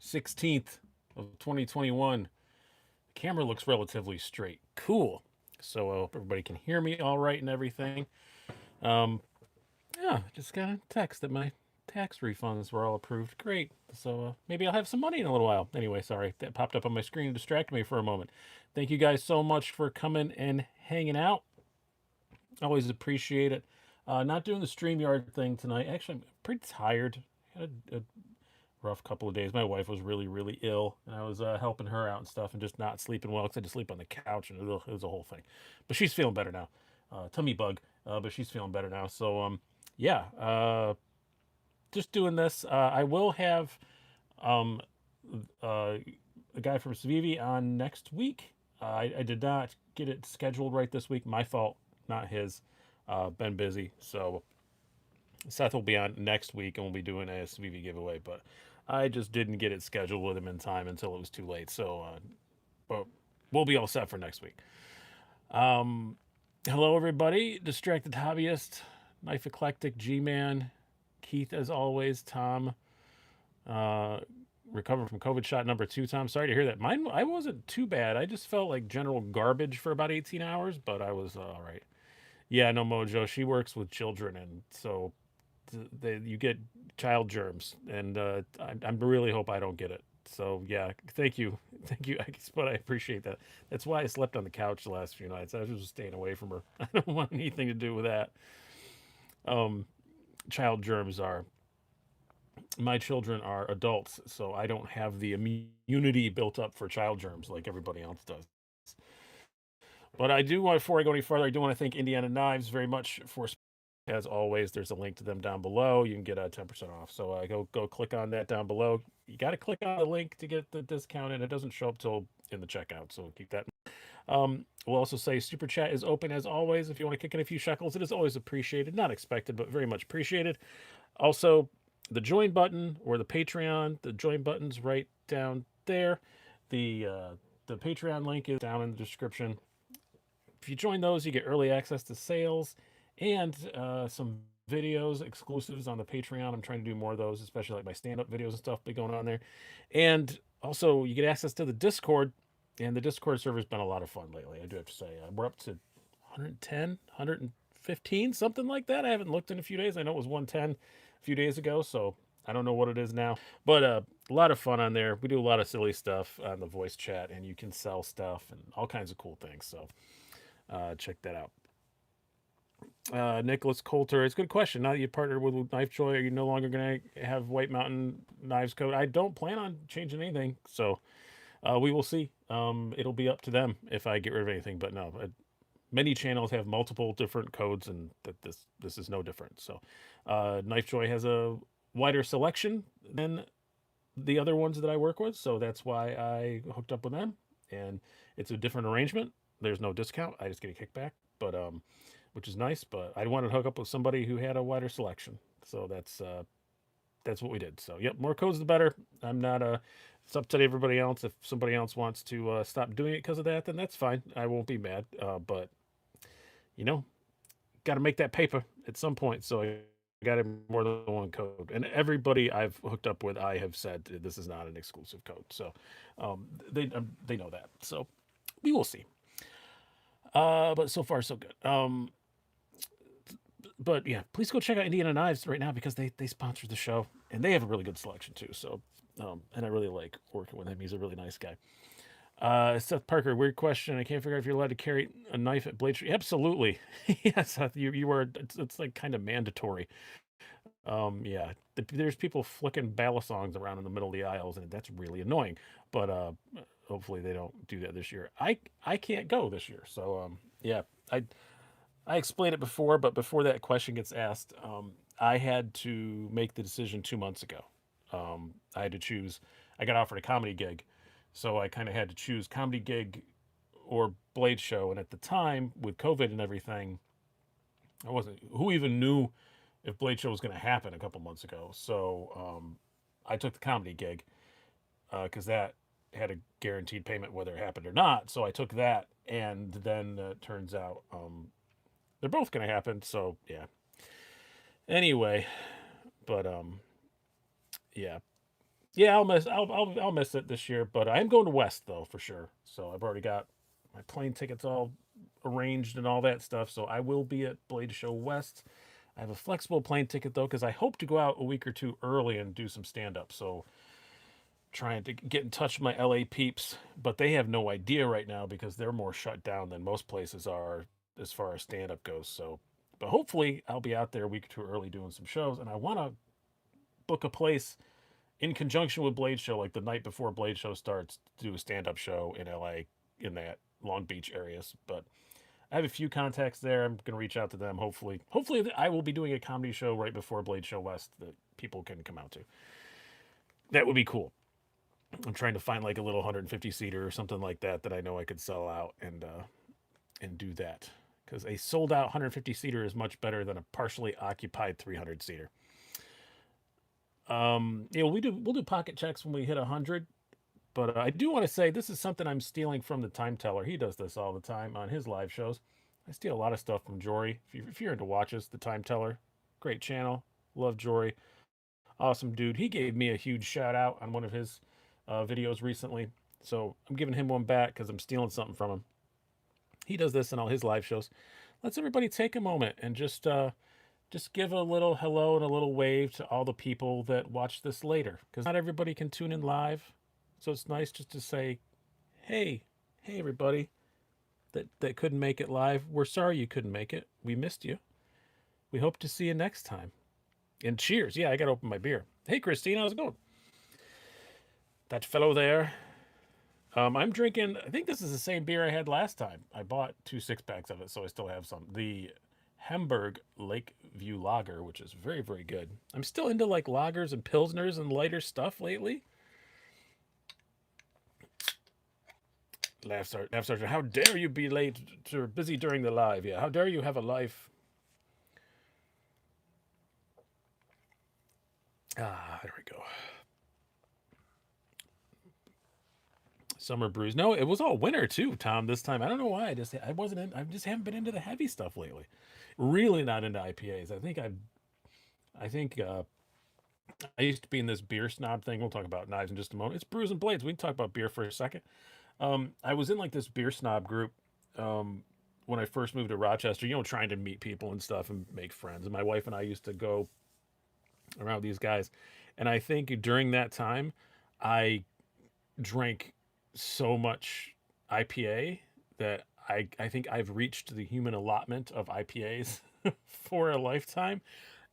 16th of 2021. The camera looks relatively straight. Cool. So I hope everybody can hear me all right and everything. Um, yeah, just got a text that my tax refunds were all approved. Great. So maybe I'll have some money in a little while. Anyway, sorry, that popped up on my screen and distracted me for a moment. Thank you guys so much for coming and hanging out. Always appreciate it. Not doing the StreamYard thing tonight. Actually, I'm pretty tired. Had a rough couple of days. My wife was really, really ill, and I was helping her out and stuff, and just not sleeping well because I had to sleep on the couch, and it was a whole thing. But she's feeling better now. Tummy bug, but she's feeling better now. So, yeah, just doing this. I will have um, a guy from Svivi on next week. I did not get it scheduled right this week. My fault, not his. Been busy, so Seth will be on next week, and we'll be doing a Svivi giveaway. But I just didn't get it scheduled with him in time until it was too late. So, but we'll be all set for next week. Um, Hello, everybody. Distracted Hobbyist, Knife Eclectic, G-Man, Keith, as always, Tom, uh, recovered from COVID shot number 2. Tom, sorry to hear that. Mine, I wasn't too bad. I just felt like general garbage for about 18 hours, but I was all right. Yeah, no, Mojo. She works with children, and so you get child germs, and I really hope I don't get it. So yeah, thank you, thank you. But I appreciate that. That's why I slept on the couch the last few nights. I was just staying away from her. I don't want anything to do with that. Um, Child germs are my children are adults, so I don't have the immunity built up for child germs like everybody else does. But I do want, before I go any further, I do want to thank Indiana Knives very much for, as always. There's a link to them down below. You can get 10% off. So go click on that down below. You got to click on the link to get the discount, and it doesn't show up till in the checkout. So keep that. We'll also say Super Chat is open as always. If you want to kick in a few shekels, it is always appreciated. Not expected, but very much appreciated. Also, the join button or the Patreon, the join button's right down there. The Patreon link is down in the description. If you join those, you get early access to sales and some videos exclusives on the Patreon. I'm trying to do more of those, especially like my stand-up videos and stuff be going on there. And also, you get access to the Discord, and the Discord server's been a lot of fun lately. I do have to say, we're up to 110, 115, something like that. I haven't looked in a few days. I know it was 110 a few days ago, so I don't know what it is now. But a lot of fun on there. We do a lot of silly stuff on the voice chat, and you can sell stuff and all kinds of cool things. So check that out. Nicholas Coulter, it's a good question. Now that you partnered with Knife Joy, are you no longer going to have White Mountain Knives code? I don't plan on changing anything, so we will see. It'll be up to them if I get rid of anything, but no. Many channels have multiple different codes, and that this is no different. So, Knife Joy has a wider selection than the other ones that I work with, so that's why I hooked up with them. And it's a different arrangement. There's no discount. I just get a kickback, but which is nice. But I wanted to hook up with somebody who had a wider selection, so that's what we did. So yep, more codes the better. I'm not It's up to everybody else. If somebody else wants to stop doing it because of that, then that's fine. I won't be mad. But you know, got to make that paper at some point. So I got more than one code, and everybody I've hooked up with, I have said this is not an exclusive code. So they know that. So we will see. But so far so good. But yeah, please go check out Indiana Knives right now because they sponsor the show and they have a really good selection too. So, and I really like working with him. He's a really nice guy. Seth Parker, weird question. I can't figure out if you're allowed to carry a knife at Blade Street. Absolutely. Yes, Seth, you are. It's like kind of mandatory. Yeah, there's people flicking balisongs around in the middle of the aisles, and that's really annoying. But hopefully they don't do that this year. I can't go this year, so yeah, I explained it before, but before that question gets asked, I had to make the decision 2 months ago. I had to choose. I got offered a comedy gig, so I kind of had to choose comedy gig or Blade show. And at the time, with COVID and everything, I wasn't. Who even knew if Blade show was going to happen a couple months ago? So I took the comedy gig because that had a guaranteed payment whether it happened or not. So I took that, and then it turns out they're both going to happen. So yeah. Anyway, but yeah, Yeah, I'll miss it this year, but I am going to West though for sure. So I've already got my plane tickets all arranged and all that stuff. So I will be at Blade Show West. I have a flexible plane ticket though because I hope to go out a week or two early and do some stand up. So trying to get in touch with my LA peeps, but they have no idea right now because they're more shut down than most places are as far as stand up goes. So, but hopefully I'll be out there a week or two early doing some shows, and I want to book a place in conjunction with Blade Show, like the night before Blade Show starts, to do a stand up show in LA in that Long Beach areas. But I have a few contacts there. I'm gonna reach out to them. Hopefully I will be doing a comedy show right before Blade Show West that people can come out to. That would be cool. I'm trying to find like a little 150 seater or something like that that I know I could sell out and do that because a sold out 150 seater is much better than a partially occupied 300 seater. We'll do pocket checks when we hit 100. But I do want to say this is something I'm stealing from the Time Teller. He does this all the time on his live shows. I steal a lot of stuff from Jory. If you're into watches, the Time Teller, great channel. Love Jory. Awesome dude. He gave me a huge shout out on one of his videos recently. So I'm giving him one back because I'm stealing something from him. He does this in all his live shows. Let's everybody take a moment and just give a little hello and a little wave to all the people that watch this later because not everybody can tune in live. So it's nice just to say, hey, hey everybody that couldn't make it live. We're sorry you couldn't make it. We missed you. We hope to see you next time. And cheers. Yeah, I got to open my beer. Hey, Christine, how's it going? That fellow there. I'm drinking, I think this is the same beer I had last time. I bought 2 6-packs of it, so I still have some. The Hamburg Lakeview Lager, which is very, very good. I'm still into like lagers and pilsners and lighter stuff lately. Laugh Sergeant. How dare you be late or busy during the live? Yeah, how dare you have a life? There we go. Summer brews. No, it was all winter too, Tom. This time, I don't know why. I wasn't. I just haven't been into the heavy stuff lately. Really not into IPAs. I think I used to be in this beer snob thing. We'll talk about knives in just a moment. It's Brews and Blades. We can talk about beer for a second. I was in like this beer snob group when I first moved to Rochester, trying to meet people and stuff and make friends. And my wife and I used to go around these guys. And I think during that time, I drank so much IPA that I think I've reached the human allotment of IPAs for a lifetime.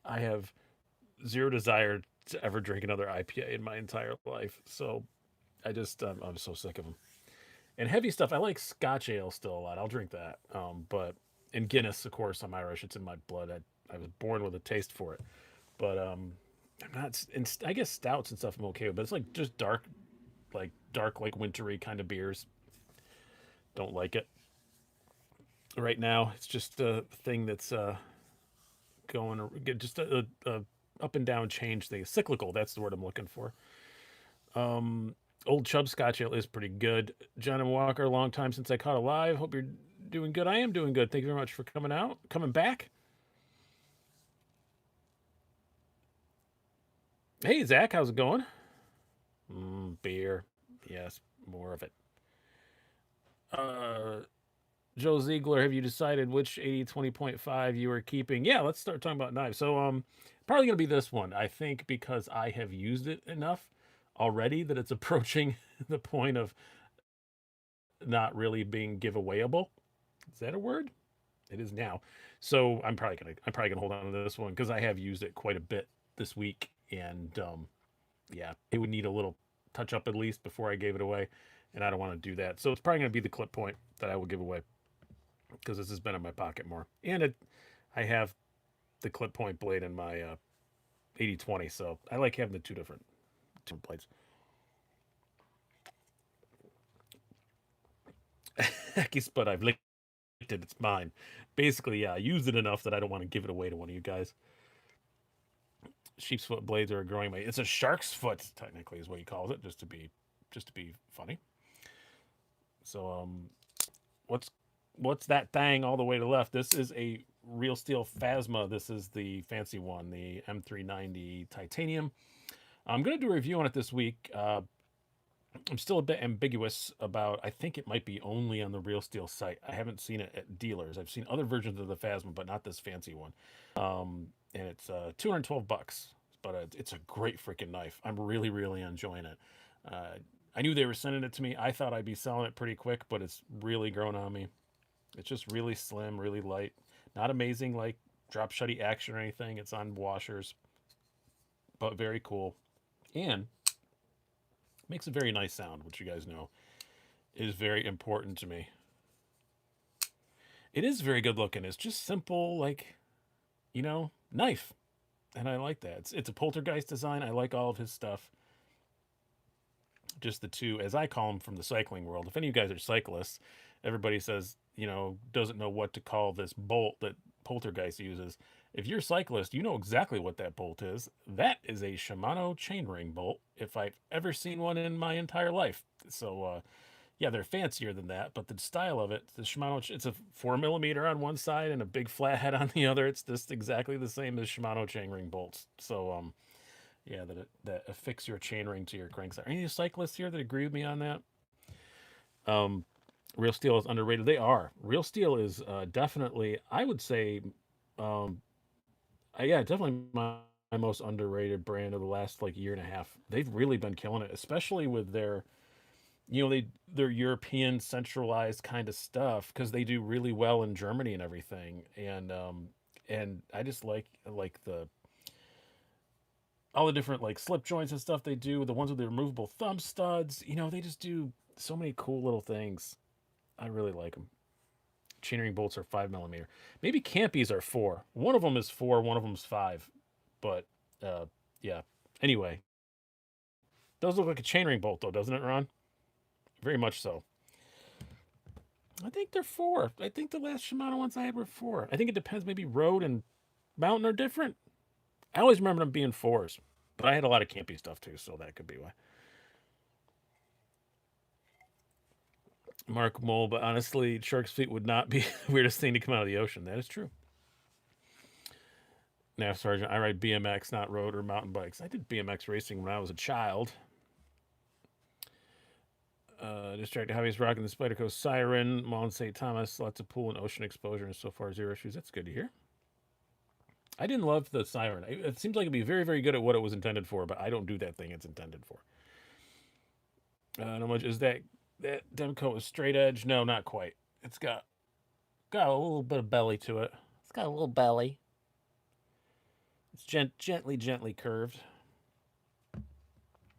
I have zero desire to ever drink another IPA in my entire life. So I'm so sick of them. And heavy stuff, I like Scotch ale still a lot. I'll drink that. But and Guinness, of course, I'm Irish. It's in my blood. I was born with a taste for it. But I'm not. And I guess stouts and stuff I'm okay with. But it's like just dark, like wintry kind of beers. Don't like it right now. It's just a thing that's going just a up and down change thing. Cyclical. That's the word I'm looking for. Old Chub Scotch Ale is pretty good. John and Walker, long time since I caught a live. Hope you're doing good. I am doing good. Thank you very much for coming back. Hey, Zach, how's it going? Beer. Yes, more of it. Joe Ziegler, have you decided which 80/20.5 you are keeping? Yeah, let's start talking about knives. So, probably going to be this one. I think because I have used it enough already that it's approaching the point of not really being giveawayable. Is that a word? It is now. So I'm probably gonna hold on to this one because I have used it quite a bit this week, and yeah, it would need a little touch up at least before I gave it away, and I don't want to do that. So it's probably gonna be the clip point that I will give away because this has been in my pocket more, and I have the clip point blade in my 80/20, so I like having the two different blades. Hecky Spud, I've licked it. It's mine. Basically, yeah, I used it enough that I don't want to give it away to one of you guys. Sheep's foot blades are a growing mate. It's a shark's foot, technically, is what he calls it, just to be funny. So, what's that thing all the way to the left? This is a Real Steel Phasma. This is the fancy one, the M390 titanium. I'm going to do a review on it this week. I'm still a bit ambiguous about. I think it might be only on the Real Steel site. I haven't seen it at dealers. I've seen other versions of the Phasma, but not this fancy one. And it's $212, but it's a great freaking knife. I'm really, really enjoying it. I knew they were sending it to me. I thought I'd be selling it pretty quick, but it's really grown on me. It's just really slim, really light. Not amazing like drop shutty action or anything. It's on washers, but very cool. And makes a very nice sound, which you guys know is very important to me. It is very good looking. It's just simple, like, knife. And I like that. It's a poltergeist design. I like all of his stuff. Just the two, as I call them from the cycling world. If any of you guys are cyclists, everybody says, doesn't know what to call this bolt that Poltergeist uses. If you're a cyclist, you know exactly what that bolt is. That is a Shimano chainring bolt, if I've ever seen one in my entire life. So, yeah, they're fancier than that, but the style of it, the Shimano, it's a 4mm on one side and a big flathead on the other. It's just exactly the same as Shimano chainring bolts. So, yeah, that affix your chainring to your cranks. Are any cyclists here that agree with me on that? Real Steel is underrated. They are. Real Steel is definitely, I would say, um, yeah, definitely my most underrated brand of the last like year and a half. They've really been killing it, especially with their European centralized kind of stuff because they do really well in Germany and everything. And I just like the all the different like slip joints and stuff they do. The ones with the removable thumb studs. They just do so many cool little things. I really like them. Chainring bolts are 5mm. Maybe Campies are 4. One of them is 4. One of them's 5. But yeah. Anyway, those look like a chainring bolt though, doesn't it, Ron? Very much so. I think they're 4. I think the last Shimano ones I had were 4. I think it depends. Maybe road and mountain are different. I always remember them being 4s, but I had a lot of campy stuff too, so that could be why. Mark Mole, but honestly, shark's feet would not be the weirdest thing to come out of the ocean. That is true. Nav Sergeant, I ride BMX, not road or mountain bikes. I did BMX racing when I was a child. Distracted Hobbies rocking the Spyderco Siren, Mount St. Thomas, lots of pool and ocean exposure, and so far 0 issues. That's good to hear. I didn't love the Siren. It seems like it'd be very, very good at what it was intended for, but I don't do that thing it's intended for. How much is that Demco is straight edge? No, not quite. It's got a little bit of belly to it. It's got a little belly. It's gently curved.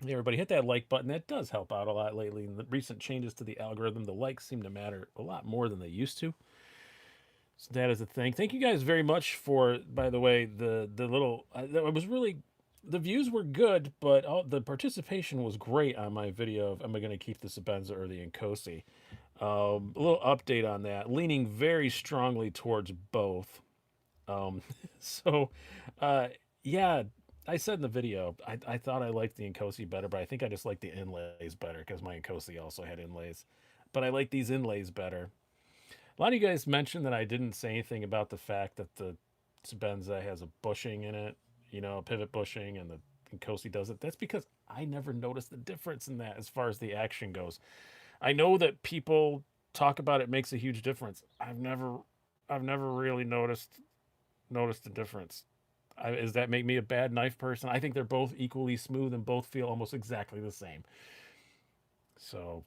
Hey, everybody, hit that like button. That does help out a lot lately. In the recent changes to the algorithm, the likes seem to matter a lot more than they used to. So that is a thing. Thank you guys very much for, by the way, the little. It was really, the views were good, but the participation was great on my video of am I going to keep the Sebenza or the Inkosi. A little update on that, leaning very strongly towards both. Um, so, yeah, I said in the video, I thought I liked the Inkosi better, but I think I just like the inlays better because my Inkosi also had inlays. But I like these inlays better. A lot of you guys mentioned that I didn't say anything about the fact that the Sebenza has a bushing in it, pivot bushing, and the Inkosi doesn't. That's because I never noticed the difference in that as far as the action goes. I know that people talk about it makes a huge difference. I've never really noticed the difference. Does that make me a bad knife person? I think they're both equally smooth and both feel almost exactly the same. So,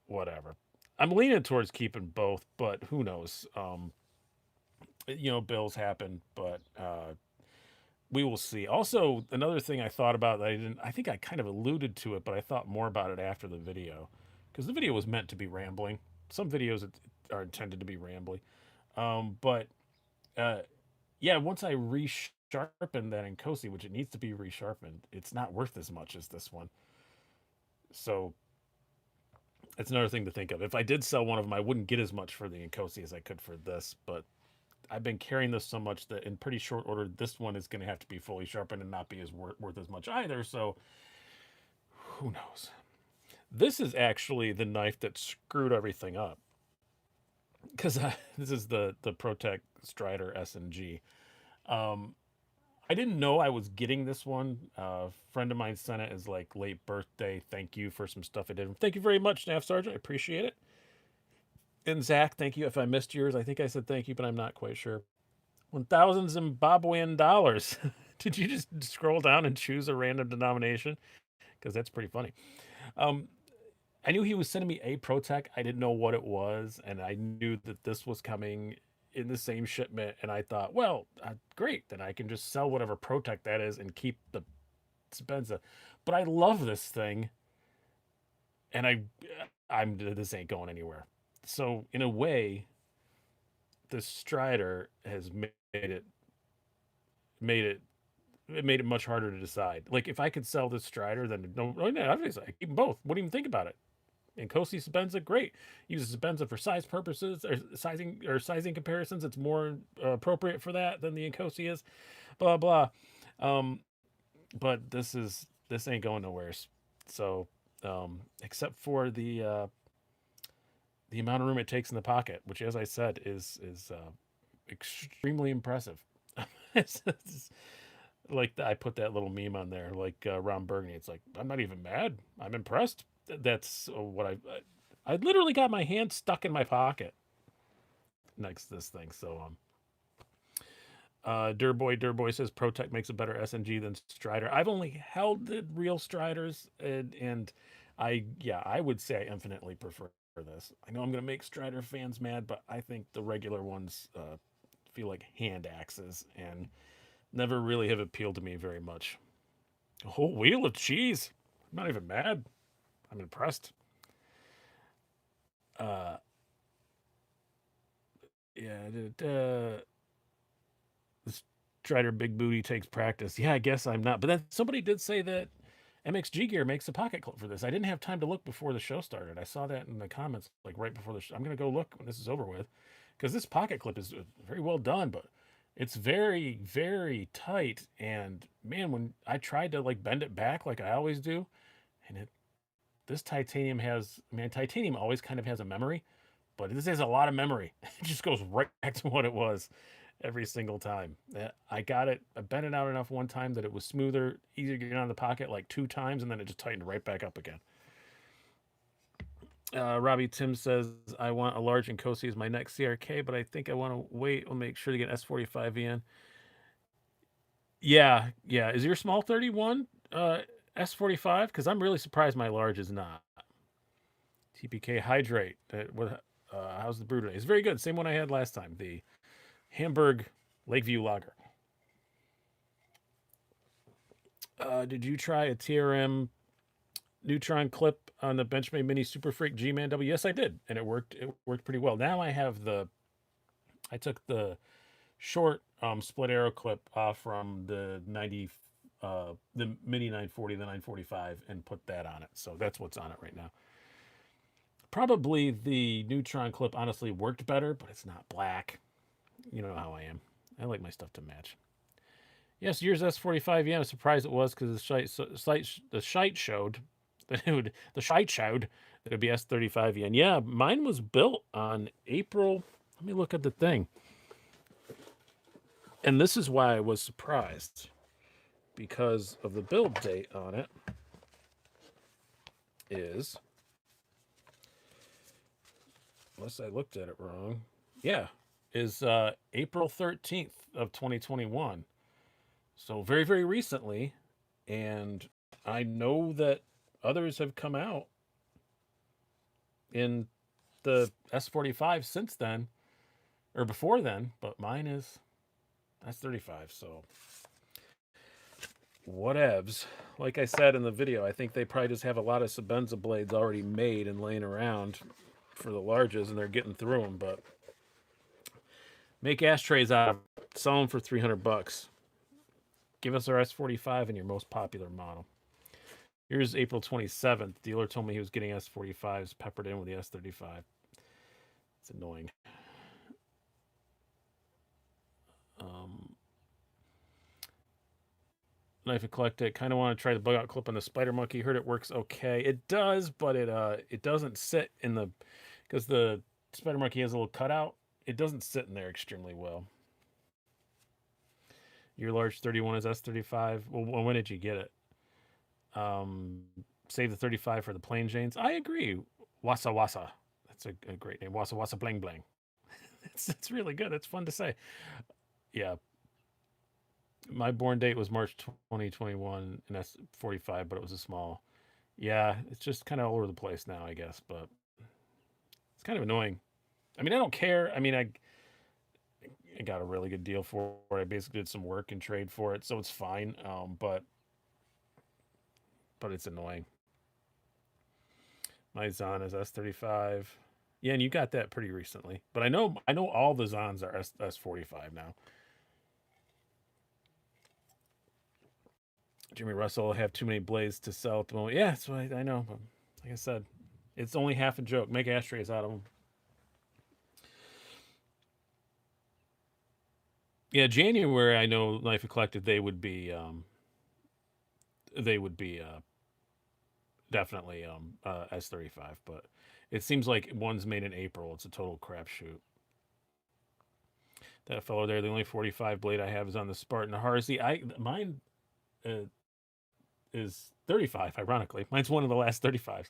whatever. I'm leaning towards keeping both, but who knows? Bills happen, but we will see. Also, another thing I thought about that I think I kind of alluded to it, but I thought more about it after the video because the video was meant to be rambling. Some videos are intended to be rambling, but yeah, once I resharpen that Inkosi, which it needs to be resharpened, it's not worth as much as this one. So it's another thing to think of. If I did sell one of them, I wouldn't get as much for the Inkosi as I could for this, but I've been carrying this so much that in pretty short order, this one is going to have to be fully sharpened and not be as worth as much either. So who knows? This is actually the knife that screwed everything up because this is the Protech Strider S&G. I I didn't know I was getting this one. A friend of mine sent it as like late birthday. Thank you for some stuff I did. Thank you very much, Staff Sergeant. I appreciate it. And Zach, thank you. If I missed yours, I think I said thank you, but I'm not quite sure. 1,000 Zimbabwean dollars. Did you just scroll down and choose a random denomination? Because that's pretty funny. Um, I knew he was sending me a Protech. I didn't know what it was, and I knew that this was coming in the same shipment. And I thought, well, great, then I can just sell whatever Protech that is and keep the Sebenza. But I love this thing, and I'm this ain't going anywhere. So in a way, the Strider has made it made it much harder to decide. Like if I could sell this Strider, then no, obviously I keep them both. Wouldn't even think about it. Inkosi Sebenza, great. Uses Sebenza for size purposes or sizing comparisons. It's more appropriate for that than the Inkosi is. Blah blah. Um, but this ain't going nowhere. So except for the amount of room it takes in the pocket, which, as I said, is extremely impressive. It's like I put that little meme on there, like Ron Burgundy. It's like I'm not even mad. I'm impressed. That's what I literally got my hand stuck in my pocket next to this thing. So Durboy says Protech makes a better SNG than Strider. I've only held the real Striders, and I would say I infinitely prefer this. I know I'm gonna make Strider fans mad, but I think the regular ones feel like hand axes and never really have appealed to me very much. A whole wheel of cheese. I'm not even mad. I'm impressed. Uh, yeah, the Strider big booty takes practice. Yeah, I guess I'm not. But then somebody did say that MXG Gear makes a pocket clip for this. I didn't have time to look before the show started. I saw that in the comments like right before the show. I'm gonna go look when this is over with, because this pocket clip is very well done, but it's very very tight. And man, when I tried to like bend it back like I always do, and this titanium has, man, titanium always kind of has a memory, but this has a lot of memory. It just goes right back to what it was every single time. I got it, I bent it out enough one time that it was smoother, easier to get out of the pocket like 2 times, and then it just tightened right back up again. Robbie Tim says, I want a large Inkosi as my next CRK, but I think I want to wait. I'll make sure to get S45 in. Yeah. Is your small 31 S45? Because I'm really surprised my large is not. TPK Hydrate. How's the brew today? It's very good. Same one I had last time. The Hamburg Lakeview Lager. Did you try a TRM Neutron clip on the Benchmade Mini Super Freak G-Man W? Yes, I did, and it worked. It worked pretty well. Now I took the short split arrow clip off from the the Mini 940, the 945, and put that on it. So that's what's on it right now. Probably the Neutron clip honestly worked better, but it's not black. You know how I am. I like my stuff to match. Yes, yours S45. Yeah, I'm surprised it was because the shite showed that it would be S35 yen. Yeah, mine was built on April. Let me look at the thing. And this is why I was surprised, because of the build date on it is, unless I looked at it wrong, yeah, is April 13th of 2021. So very, very recently. And I know that others have come out in the S45 since then, or before then, but mine is S35. So whatevs. Like I said in the video, I think they probably just have a lot of Sebenza blades already made and laying around for the larges, and they're getting through them. But make ashtrays out of them, sell them for $300. Give us our S45 and your most popular model. Here's April 27th. Dealer told me he was getting S45s peppered in with the S35. It's annoying. Knife Eclectic. Kind of want to try the bug out clip on the Spider Monkey. Heard it works okay. It does, but it doesn't sit in the, because the Spider Monkey has a little cutout. It doesn't sit in there extremely well. Your large 31 is S35. Well, when did you get it? Um, Save the 35 for the plain Janes. I agree. Wassa Wassa. That's a great name. Wassa Wassa Bling Bling. It's really good. It's fun to say. Yeah. My born date was March 2021 and that's 45, but it was a small. Yeah, it's just kind of all over the place now, I guess, but it's kind of annoying. I mean, I don't care. I mean, I got a really good deal for it. I basically did some work and trade for it, so it's fine. But it's annoying. My Zon is S35. Yeah, and you got that pretty recently. But I know all the Zons are S45 now. Jimmy Russell have too many blades to sell at the moment. Yeah, that's what I know. But like I said, it's only half a joke. Make ashtrays out of them. Yeah, January I know Knife Collective they would be definitely S35, but it seems like one's made in April. It's a total crapshoot. That fellow there, the only 45 blade I have is on the Spartan Harsey. Mine uh, is 35. Ironically, mine's one of the last 35s.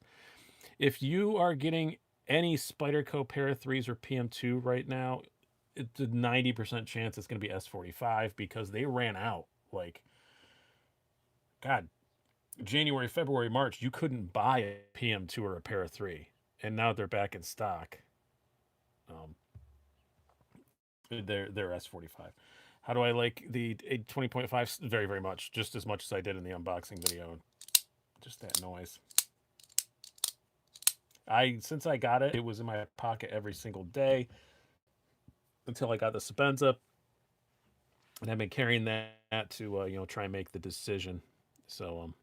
If you are getting any Spyderco Para 3s or PM2 right now, it's a 90% chance it's going to be S45 because they ran out. Like, God, January, February, March, you couldn't buy a PM2 or a Para 3, and now they're back in stock. Um, they're S45. How do I like the 20.5? Very, very much. Just as much as I did in the unboxing video. Just that noise. Since I got it, it was in my pocket every single day until I got the Sebenza, and I've been carrying that to try and make the decision. So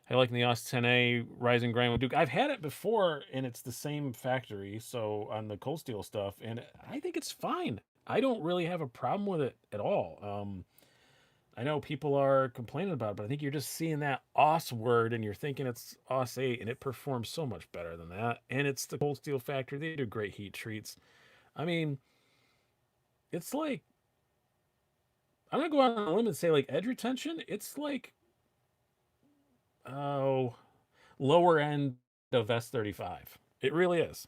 I like the OS 10A Rising Grind with Duke. I've had it before, and it's the same factory, so on the cold steel stuff, and I think it's fine. I don't really have a problem with it at all. I know people are complaining about it, but I think you're just seeing that OS word and you're thinking it's OS 8, and it performs so much better than that. And it's the cold steel factory. They do great heat treats. I mean, it's like, I'm going to go out on a limb and say, like, edge retention, it's like, oh, lower end of S35. It really is.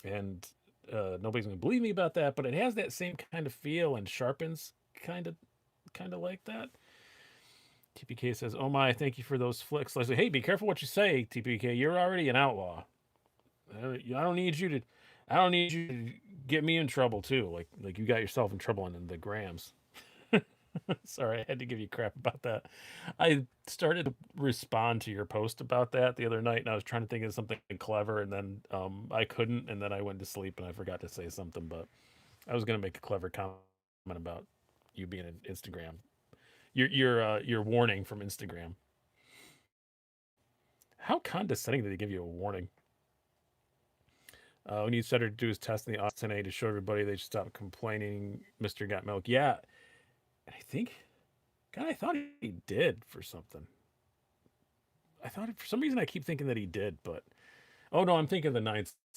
And nobody's going to believe me about that, but it has that same kind of feel and sharpens kind of like that. TPK says, "Oh my, thank you for those flicks." I say, "Hey, be careful what you say, TPK. You're already an outlaw. I don't need you to. I don't need you to get me in trouble too. Like you got yourself in trouble in the grams." Sorry, I had to give you crap about that. I started to respond to your post about that the other night, and I was trying to think of something clever, and then I couldn't, and then I went to sleep, and I forgot to say something. But I was gonna make a clever comment about you being an Instagram. Your warning from Instagram. How condescending did they give you a warning? We need Sutter to do his test in the Austin A to show everybody they should stop complaining. Mr. Got Milk. Yeah. And I think, God, I thought he did for something. I thought for some reason I keep thinking that he did, but oh no, I'm thinking of the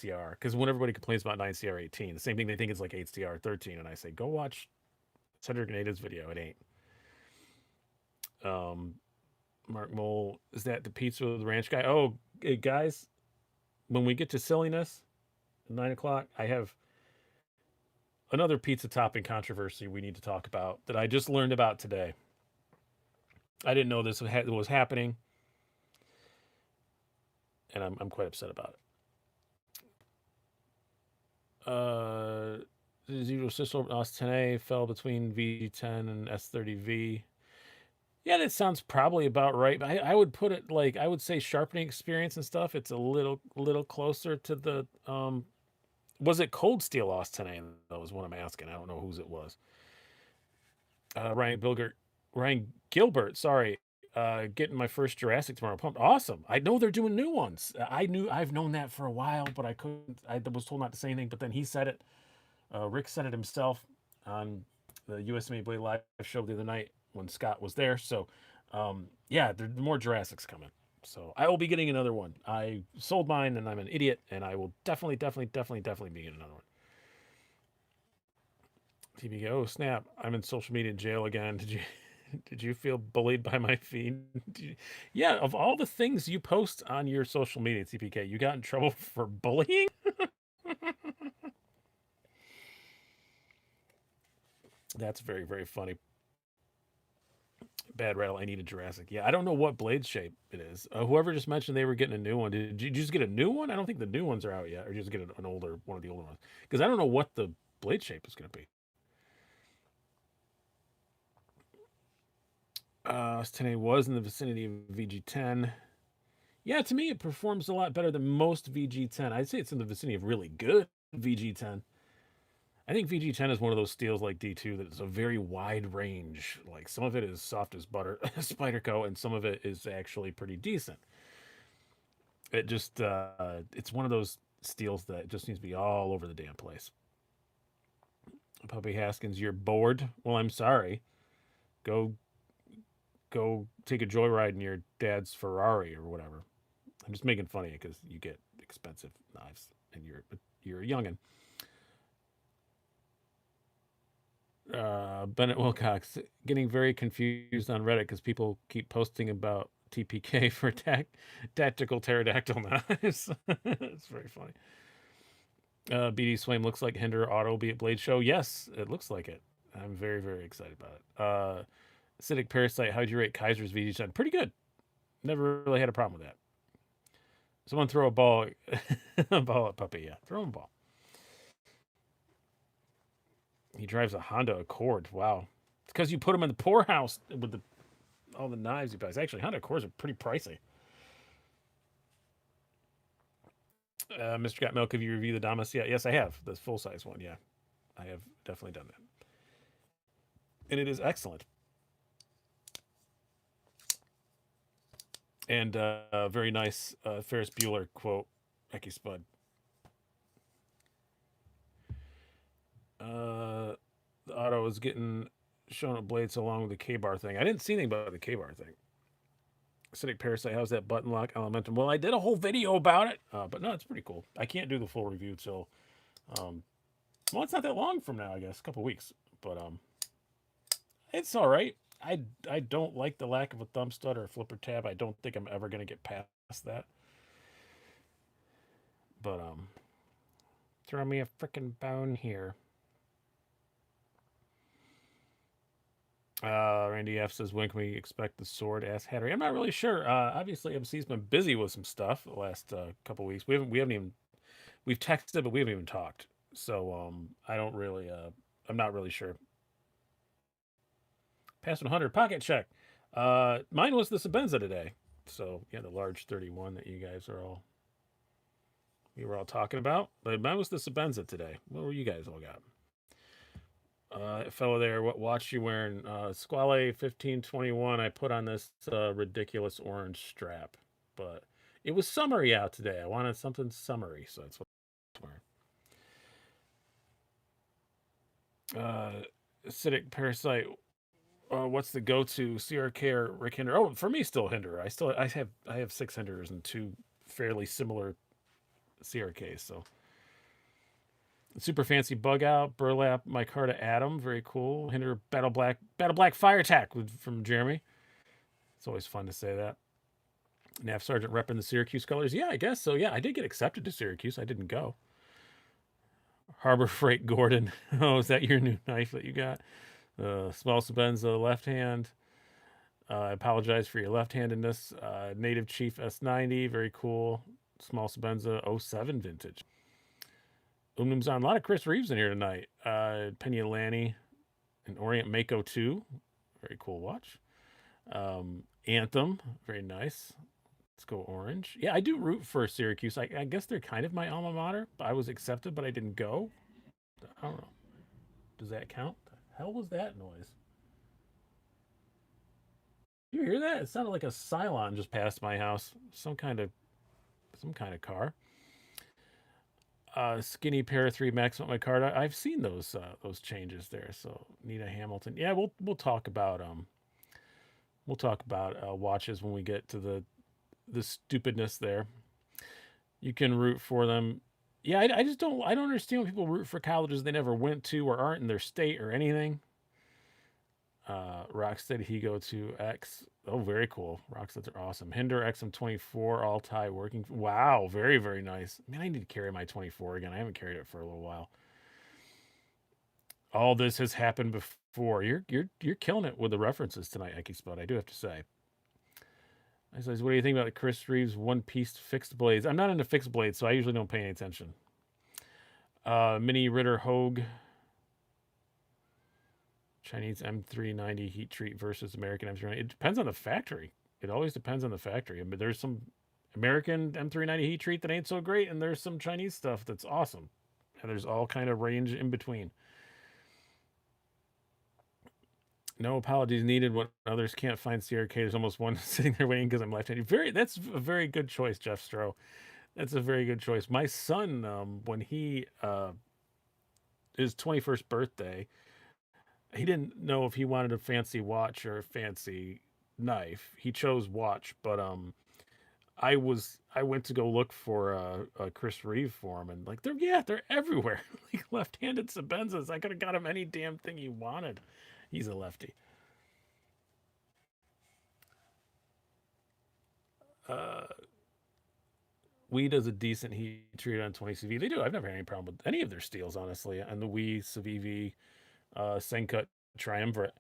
9CR because when everybody complains about 9CR 18, the same thing they think it's like 8CR 13, and I say go watch Cedric Grenada's video. It ain't. Mark Mole, is that the pizza with the ranch guy? Oh, hey, guys, when we get to silliness, 9 o'clock, I have another pizza topping controversy we need to talk about that I just learned about today. I didn't know this was happening, and I'm quite upset about it. Zero System OS 10A fell between V10 and S30V. Yeah, that sounds probably about right. But I would put it like I would say sharpening experience and stuff. It's a little closer to the was it Cold Steel OS 10A? That was what I'm asking. I don't know whose it was. Ryan Gilbert. Sorry, getting my first Jurassic tomorrow. Pumped. Awesome. I know they're doing new ones. I've known that for a while, but I couldn't. I was told not to say anything. But then he said it. Rick said it himself on the USMA Blade Live show the other night when Scott was there. So, yeah, there's more Jurassics coming. So I will be getting another one. I sold mine, and I'm an idiot, and I will definitely be getting another one. TBK, oh snap! I'm in social media jail again. Did you feel bullied by my feed? Yeah, of all the things you post on your social media, TPK, you got in trouble for bullying? That's very, very funny. Bad rattle. I need a Jurassic. Yeah, I don't know what blade shape it is. Whoever just mentioned they were getting a new one. Did you just get a new one? I don't think the new ones are out yet, or just get an older one of the older ones. Because I don't know what the blade shape is going to be. 10A was in the vicinity of VG10. Yeah, to me, it performs a lot better than most VG10. I'd say it's in the vicinity of really good VG10. I think VG10 is one of those steels like D2 that is a very wide range. Like some of it is soft as butter, Spyderco, and some of it is actually pretty decent. It just, it's one of those steels that just needs to be all over the damn place. Puppy Haskins, you're bored? Well, I'm sorry. Go take a joyride in your dad's Ferrari or whatever. I'm just making fun of you because you get expensive knives and you're a youngin. Bennett Wilcox getting very confused on Reddit because people keep posting about TPK for tactical pterodactyl knives. It's very funny. BD Swaim looks like Hinder Auto be at Blade Show. Yes, it looks like it. I'm very, very excited about it. Acidic Parasite, how'd you rate Kaiser's VG10? Pretty good. Never really had a problem with that. Someone throw a ball, a ball at Puppy. Yeah, throw him a ball. He drives a Honda Accord. Wow. It's because you put him in the poorhouse with all the knives he buys. Actually, Honda Accords are pretty pricey. Mr. Got Milk, have you reviewed the Damas yet? Yes, I have. The full size one. Yeah, I have definitely done that. And it is excellent. And very nice Ferris Bueller quote, Becky Spud. The auto is getting shown at Blades along with the K-bar thing. I didn't see anything about the K-bar thing. Acidic Parasite, how's that button lock Elementum? Well, I did a whole video about it, but no, it's pretty cool. I can't do the full review till, well, it's not that long from now, I guess, a couple weeks. But it's all right. I don't like the lack of a thumb stud or a flipper tab. I don't think I'm ever going to get past that. But throw me a freaking bone here. Randy F says, when can we expect the sword? Ass Hattery. I'm not really sure. Obviously, MC's been busy with some stuff the last couple weeks. We haven't even we've texted, but we haven't even talked. So I don't really. I'm not really sure. Past 100 pocket check. Mine was the Sebenza today. So yeah, the large 31 that you guys are all we were all talking about. But mine was the Sebenza today. What were you guys all got? Fellow there, what watch you wearing? Squale 1521. I put on this ridiculous orange strap, but it was summery out today. I wanted something summery, so that's what I'm wearing. Acidic Parasite. What's the go-to CRK or Rick Hinder? Oh, for me, still Hinder. I have 6 Hinders and 2 fairly similar CRKs. So super fancy bug out burlap micarta Atom, very cool. Hinder battle black fire attack from Jeremy. It's always fun to say that. Nav Sergeant repping the Syracuse colors. Yeah, I guess so. Yeah, I did get accepted to Syracuse. I didn't go. Harbor Freight Gordon. Oh, is that your new knife that you got? Small Sebenza left hand. I apologize for your left-handedness. Native Chief S90, very cool. Small Sebenza 07 vintage. Umnum's on. A lot of Chris Reeves in here tonight. Pena Lanny and Orient Mako 2. Very cool watch. Anthem, very nice. Let's go orange. Yeah, I do root for Syracuse. I guess they're kind of my alma mater. I was accepted, but I didn't go. I don't know. Does that count? The hell was that noise? You hear that? It sounded like a Cylon just passed my house. Some kind of car. Skinny Para 3 Maximum Micarta. I've seen those changes there. So Nina Hamilton. Yeah, we'll talk about watches when we get to the stupidness there. You can root for them. Yeah, I just don't. I don't understand when people root for colleges they never went to or aren't in their state or anything. Rocksteady, he go to X. Oh, very cool. Rocksteads are awesome. Hinder XM24 all tie working. Wow, very very nice. Man, I need to carry my 24 again. I haven't carried it for a little while. All this has happened before. You're killing it with the references tonight, Eki Spud. I do have to say. I says, what do you think about the Chris Reeves one piece fixed blades? I'm not into fixed blades, so I usually don't pay any attention. Mini Ritter Hogue. Chinese M390 heat treat versus American M390. It depends on the factory. It always depends on the factory. I mean, there's some American M390 heat treat that ain't so great, and there's some Chinese stuff that's awesome. And there's all kind of range in between. No apologies needed when others can't find CRK. There's almost one sitting there waiting because I'm left-handed. That's a very good choice, Jeff Stroh. That's a very good choice. My son, when he his 21st birthday, he didn't know if he wanted a fancy watch or a fancy knife. He chose watch, but I went to go look for a Chris Reeve for him, and like they're everywhere. Like left-handed Sebenzas. I could have got him any damn thing he wanted. He's a lefty. Uh, Wii does a decent heat treat on 20 CV. They do. I've never had any problem with any of their steels, honestly. And the Wii, Civivi, Sencut, Triumvirate.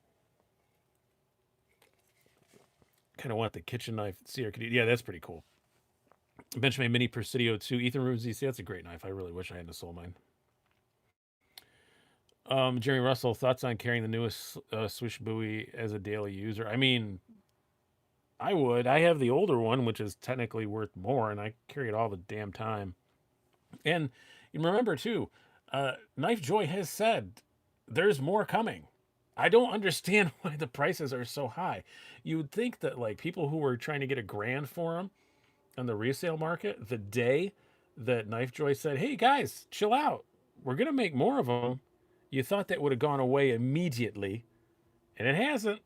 Kind of want the kitchen knife. CRKD. Yeah, that's pretty cool. Benjamin Mini Presidio 2. Ethan Rubin ZC. That's a great knife. I really wish I hadn't sold mine. Jeremy Russell, thoughts on carrying the newest Swish buoy as a daily user? I mean, I would. I have the older one, which is technically worth more, and I carry it all the damn time. And you remember too, Knife Joy has said there's more coming. I don't understand why the prices are so high. You would think that like people who were trying to get $1,000 for them on the resale market, the day that Knife Joy said, "Hey guys, chill out, we're gonna make more of them," you thought that would have gone away immediately, and it hasn't.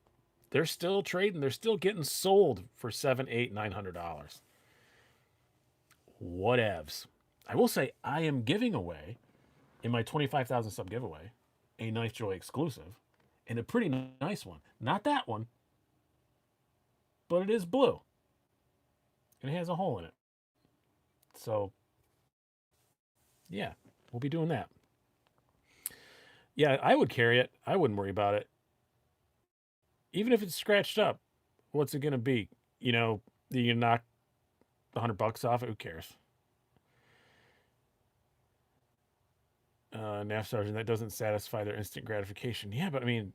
They're still trading. They're still getting sold for $700, $800, $900. Whatevs. I will say I am giving away in my 25,000 sub giveaway a Knife Joy exclusive and a pretty nice one. Not that one, but it is blue and it has a hole in it. So, yeah, we'll be doing that. Yeah, I would carry it. I wouldn't worry about it. Even if it's scratched up, what's it going to be? You know, you knock $100 off it. Who cares? NAF sergeant, that doesn't satisfy their instant gratification. Yeah, but I mean,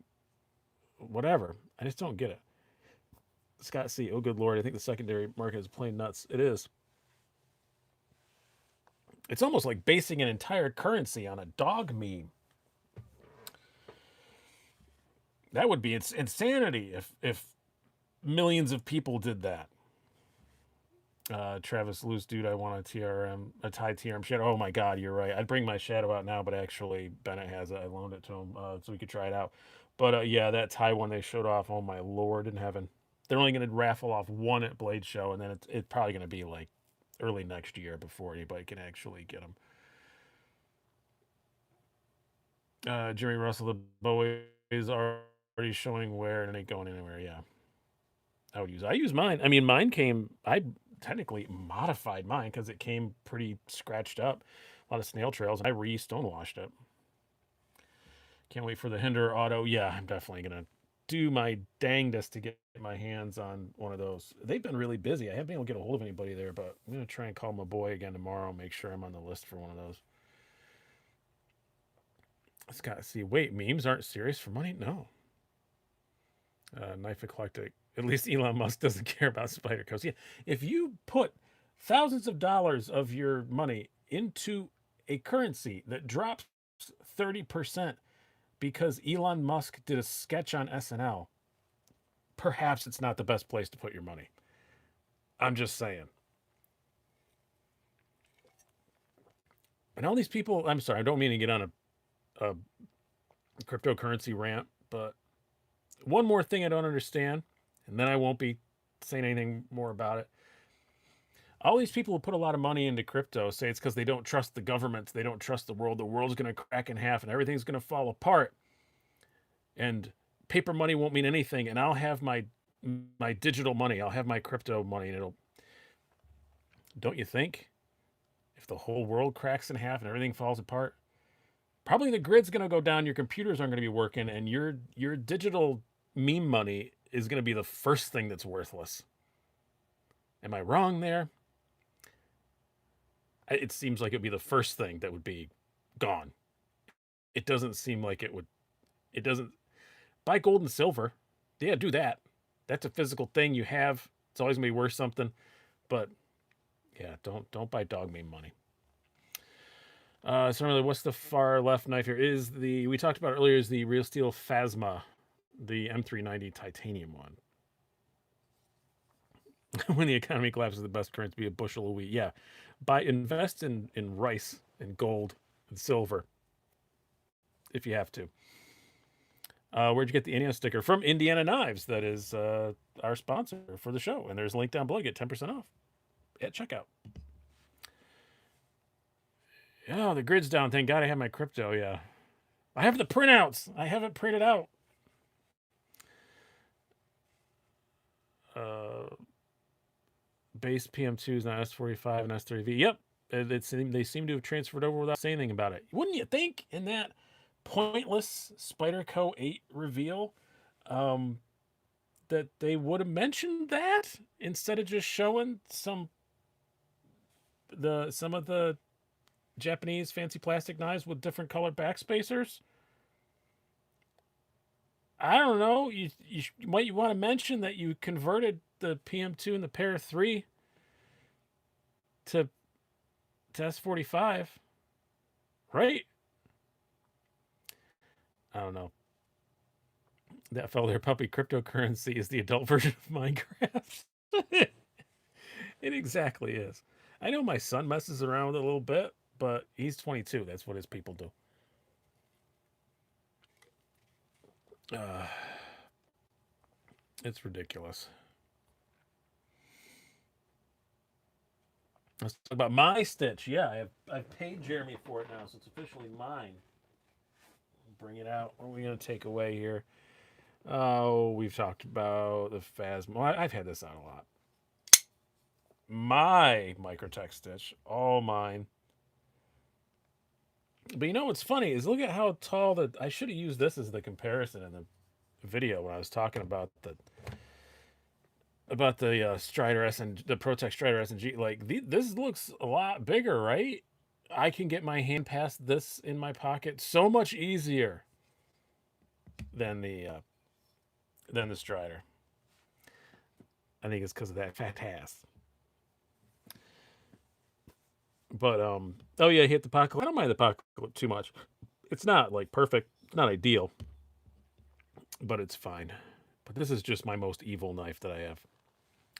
whatever. I just don't get it. Scott C. Oh, good lord! I think the secondary market is plain nuts. It is. It's almost like basing an entire currency on a dog meme. That would be insanity if millions of people did that. Travis Loose, dude, I want a TRM, a Thai TRM shadow. Oh my God, you're right. I'd bring my shadow out now, but actually Bennett has it. I loaned it to him so we could try it out. But yeah, that Thai one they showed off. Oh my lord in heaven! They're only going to raffle off one at Blade Show, and then it's probably going to be like early next year before anybody can actually get them. Jerry Russell, the bow is already showing wear and it ain't going anywhere. Yeah, I use mine. I mean, mine came. I technically modified mine because it came pretty scratched up, a lot of snail trails. And I stonewashed it. Can't wait for the Hinder Auto. Yeah, I'm definitely gonna do my dangest to get my hands on one of those. They've been really busy. I haven't been able to get a hold of anybody there, but I'm gonna try and call my boy again tomorrow. Make sure I'm on the list for one of those. Let's gotta see. Wait, memes aren't serious for money? No. Knife eclectic. At least Elon Musk doesn't care about Spyderco. Yeah, if you put thousands of dollars of your money into a currency that drops 30% because Elon Musk did a sketch on SNL, perhaps it's not the best place to put your money. I'm just saying. And all these people, I'm sorry, I don't mean to get on a cryptocurrency rant, but one more thing I don't understand, and then I won't be saying anything more about it. All these people who put a lot of money into crypto say it's because they don't trust the government, they don't trust the world. The world's going to crack in half and everything's going to fall apart. And paper money won't mean anything. And I'll have my digital money. I'll have my crypto money, and it'll. Don't you think? If the whole world cracks in half and everything falls apart, probably the grid's going to go down. Your computers aren't going to be working, and your digital meme money is going to be the first thing that's worthless. Am I wrong there? It seems like it'd be the first thing that would be gone. It doesn't seem like it would. It doesn't. Buy gold and silver. Yeah, do that. That's a physical thing you have. It's always gonna be worth something. But yeah, don't buy dog meme money. So really, what's the far left knife here? Is the we talked about earlier is the Real Steel Phasma, the M390 titanium one. When the economy collapses, the best currency be a bushel of wheat. Yeah, invest in rice and gold and silver if you have to. Where'd you get the Indiana sticker? From Indiana Knives. That is our sponsor for the show. And there's a link down below. Get 10% off at checkout. Oh, the grid's down. Thank God I have my crypto. Yeah. I have the printouts. I haven't printed out. Base PM2s, not S45 and S30V. Yep. They seem to have transferred over without saying anything about it. Wouldn't you think in that pointless Spyderco 8 reveal that they would have mentioned that instead of just showing some of the Japanese fancy plastic knives with different color backspacers? I don't know. You might want to mention that you converted the PM2 and the Para 3 to S45, right? I don't know. That fellow there, puppy. Cryptocurrency is the adult version of Minecraft. It exactly is. I know my son messes around with it a little bit, but he's 22. That's what his people do. It's ridiculous. Let's talk about my stitch. Yeah, I've paid Jeremy for it now, so it's officially mine. Bring it out. What are we going to take away here? Oh, we've talked about the Phasma. Well, I've had this out a lot. My Microtech stitch. All mine. But you know what's funny is look at how tall the... I should have used this as the comparison in the video when I was talking about the Strider S and the Protech Strider S&G. Like this looks a lot bigger, right? I can get my hand past this in my pocket so much easier than the Strider. I think it's because of that fat ass. But oh yeah, hit the pocket. I don't mind the pocket too much. It's not like perfect, not ideal, but it's fine. But this is just my most evil knife that I have.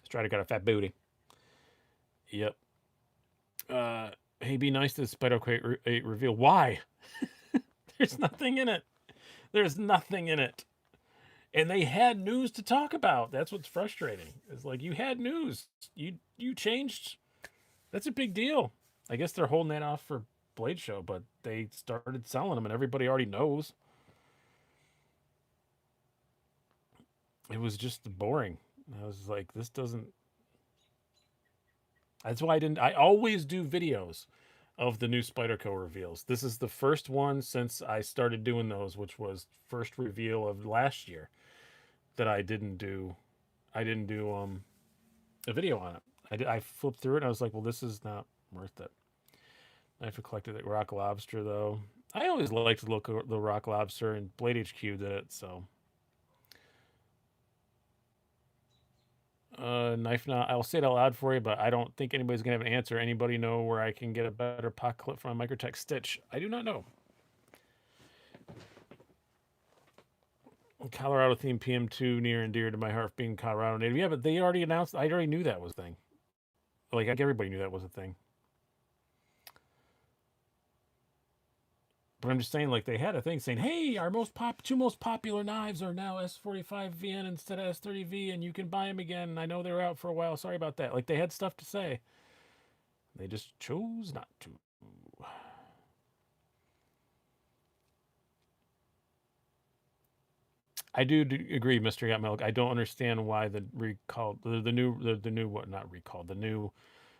Strider got a fat booty. Yep. Hey, be nice to Spyderco 8 reveal. Why? There's nothing in it. There's nothing in it. And they had news to talk about. That's what's frustrating. It's like you had news. You changed. That's a big deal. I guess they're holding that off for Blade Show, but they started selling them and everybody already knows. It was just boring. I was like, this doesn't... That's why I always do videos of the new Spyderco reveals. This is the first one since I started doing those, which was first reveal of last year, that I didn't do a video on it. I flipped through it and I was like, well, this is not worth it. I've collected the Rock Lobster though. I always liked the look of the Rock Lobster, and Blade HQ did it, so. Knife knot. I'll say it out loud for you, but I don't think anybody's gonna have an answer. Anybody know where I can get a better pocket clip from a Microtech stitch? I do not know. Colorado themed PM2 near and dear to my heart, being Colorado native. Yeah, but they already announced. I already knew that was a thing. Like everybody knew that was a thing. But I'm just saying, like, they had a thing saying, hey, our two most popular knives are now S45VN instead of S30V, and you can buy them again. I know they were out for a while. Sorry about that. Like, they had stuff to say. They just chose not to. I do agree, Mr. Got Milk. I don't understand why the recall, the new what not recalled, the new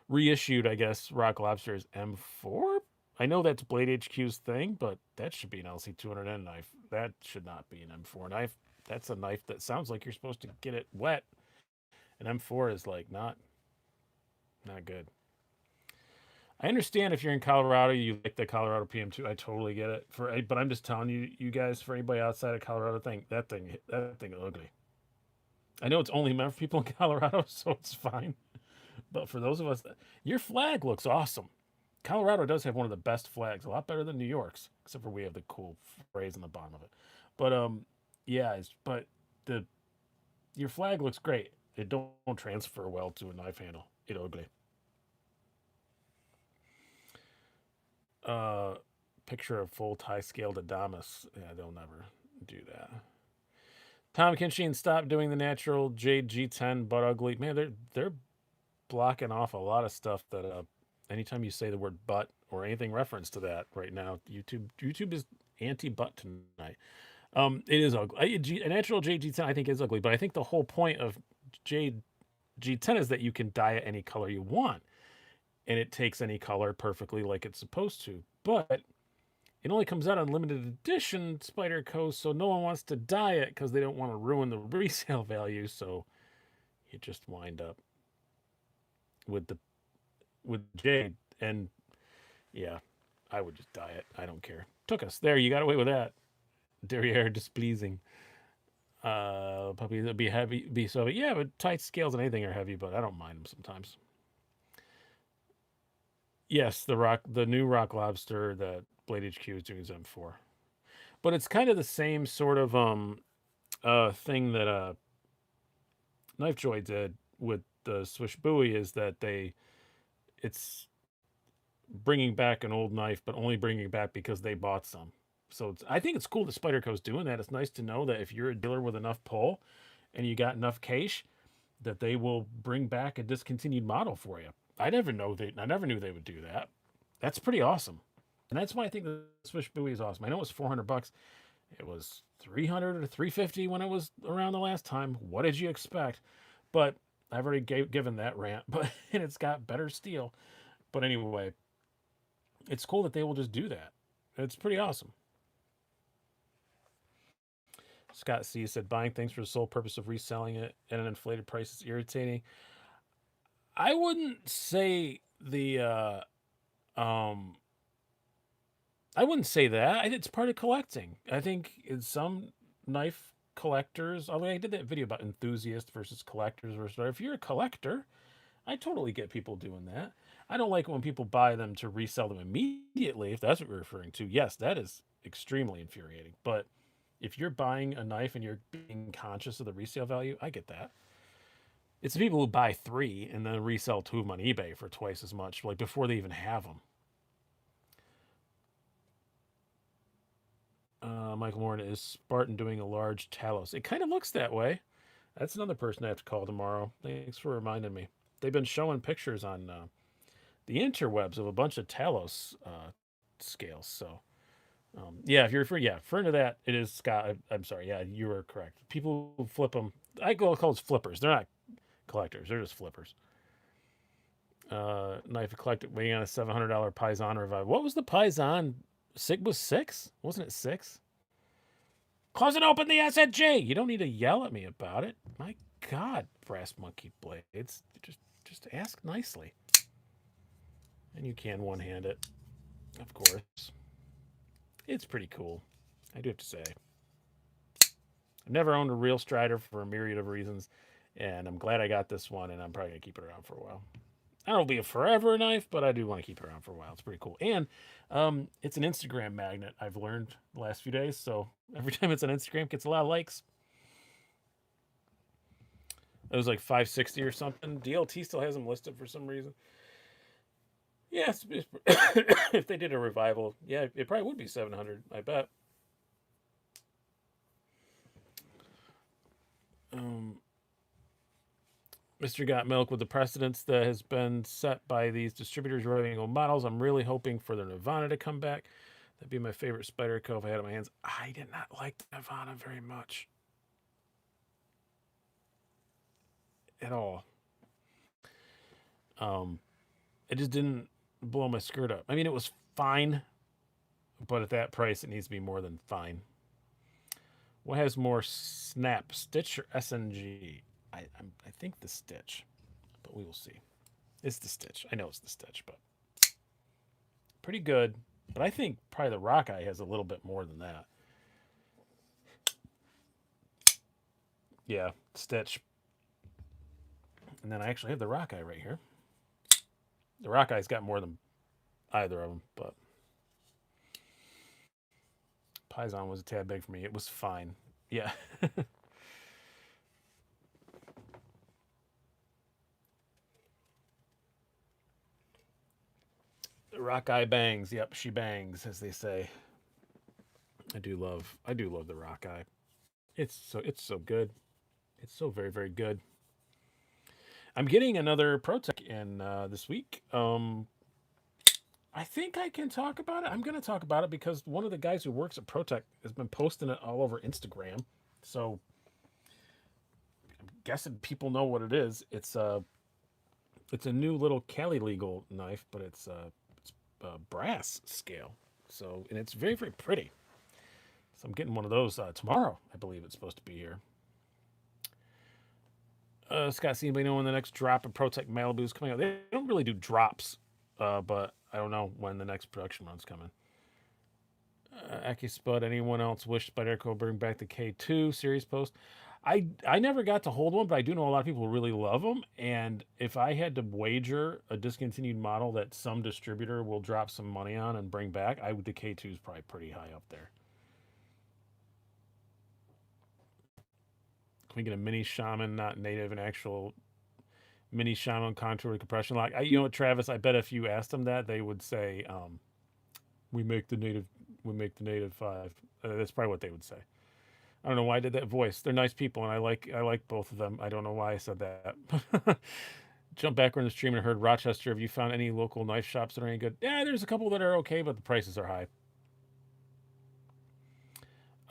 reissued, I guess, Rock Lobster is M4. I know that's Blade HQ's thing, but that should be an LC200N knife. That should not be an M4 knife. That's a knife that sounds like you're supposed to get it wet. An M4 is like not good. I understand if you're in Colorado, you like the Colorado PM2. I totally get it. But I'm just telling you guys, for anybody outside of Colorado, that thing is ugly. I know it's only meant for people in Colorado, so it's fine. But for those of us, your flag looks awesome. Colorado does have one of the best flags, a lot better than New York's, except for we have the cool phrase on the bottom of it. But yeah, but the your flag looks great. It don't transfer well to a knife handle. It ugly. Uh, Picture of full tie scaled Adamas. Yeah, they'll never do that. Tom Kinsheen, stop doing the natural Jade G10 butt ugly. Man, they're blocking off a lot of stuff that anytime you say the word butt or anything reference to that right now, YouTube is anti butt tonight. It is ugly. A natural Jade G10 I think is ugly, but I think the whole point of Jade G10 is that you can dye it any color you want, and it takes any color perfectly like it's supposed to. But it only comes out on limited edition Spyderco, so no one wants to dye it because they don't want to ruin the resale value. So you just wind up with Jade, and yeah, I would just dye it. I don't care. Took us there. You got away with that. Derriere displeasing. Puppy that be heavy, be so. Yeah, but tight scales and anything are heavy, but I don't mind them sometimes. Yes, the new Rock Lobster that Blade HQ is doing is M4, but it's kind of the same sort of thing that Knife Joy did with the Swish Buoy, is that it's bringing back an old knife, but only bringing it back because they bought some. So I think it's cool that Spyderco's doing that. It's nice to know that if you're a dealer with enough pull and you got enough cash, that they will bring back a discontinued model for you. I never knew they would do that. That's pretty awesome. And that's why I think the Swish Buoy is awesome. I know it was $400. It was 300 or 350 when it was around the last time. What did you expect? But I've already given that rant, but and it's got better steel. But anyway, it's cool that they will just do that. It's pretty awesome. Scott C said buying things for the sole purpose of reselling it at an inflated price is irritating. I wouldn't say I wouldn't say that. It's part of collecting. I think in some knife collectors, I mean, I did that video about enthusiasts versus collectors versus. If you're a collector, I totally get people doing that. I don't like it when people buy them to resell them immediately, if that's what we're referring to. Yes, that is extremely infuriating. But if you're buying a knife and you're being conscious of the resale value, I get that. It's the people who buy 3 and then resell 2 of them on eBay for twice as much, like before they even have them. Michael Moore, is Spartan doing a large Talos? It kind of looks that way. That's another person I have to call tomorrow. Thanks for reminding me. They've been showing pictures on the interwebs of a bunch of Talos scales. So, yeah, if you're referring to that, it is Scott. I'm sorry. Yeah, you were correct. People who flip them, I call those flippers. They're not collectors. They're just flippers. Knife collected waiting on a $700 Paisan revive. What was the Paisan? Was 6? Wasn't it 6? Close and open the SNG. You don't need to yell at me about it. My God, Brass Monkey Blades. Just ask nicely. And you can one-hand it, of course. It's pretty cool, I do have to say. I've never owned a real Strider for a myriad of reasons, and I'm glad I got this one, and I'm probably going to keep it around for a while. I don't know if it'll be a forever knife, but I do want to keep it around for a while. It's pretty cool. And it's an Instagram magnet, I've learned the last few days. So every time it's on Instagram, it gets a lot of likes. It was like 560 or something. DLT still has them listed for some reason. Yeah, if they did a revival, yeah, it probably would be 700, I bet. Mr. Got Milk, with the precedence that has been set by these distributors writing old models, I'm really hoping for the Nirvana to come back. That'd be my favorite Spyderco if I had it in my hands. I did not like the Nirvana very much. At all. It just didn't blow my skirt up. I mean, it was fine, but at that price, it needs to be more than fine. What has more snap, Stitch or SNG? I think the Stitch, but we will see. It's the Stitch. I know it's the Stitch, but pretty good. But I think probably the Rockeye has a little bit more than that. Yeah, Stitch. And then I actually have the Rockeye right here. The Rockeye's got more than either of them, but Paisan was a tad big for me. It was fine. Yeah. The Rockeye bangs. Yep, she bangs, as they say. I do love the Rockeye. It's so good. It's so very, very good. I'm getting another Protech in this week. I think I can talk about it. I'm going to talk about it because one of the guys who works at Protech has been posting it all over Instagram. So I'm guessing people know what it is. It's a new little Cali legal knife, but it's a brass scale. So, and it's very, very pretty. So I'm getting one of those tomorrow. I believe it's supposed to be here. Scott, see anybody know when the next drop of Protech Malibu is coming out? They don't really do drops, but I don't know when the next production run's coming. AccuSpud, anyone else wish Spyderco bring back the K2 series post? I never got to hold one, but I do know a lot of people really love them. And if I had to wager a discontinued model that some distributor will drop some money on and bring back, the K2 is probably pretty high up there. Can we get a mini Shaman, not native, an actual mini Shaman contour compression lock? You know what, Travis? I bet if you asked them that, they would say, "We make the native 5." That's probably what they would say. I don't know why I did that voice. They're nice people, and I like both of them. I don't know why I said that. Jump backward in the stream and heard Rochester. Have you found any local knife shops that are any good? Yeah, there's a couple that are okay, but the prices are high.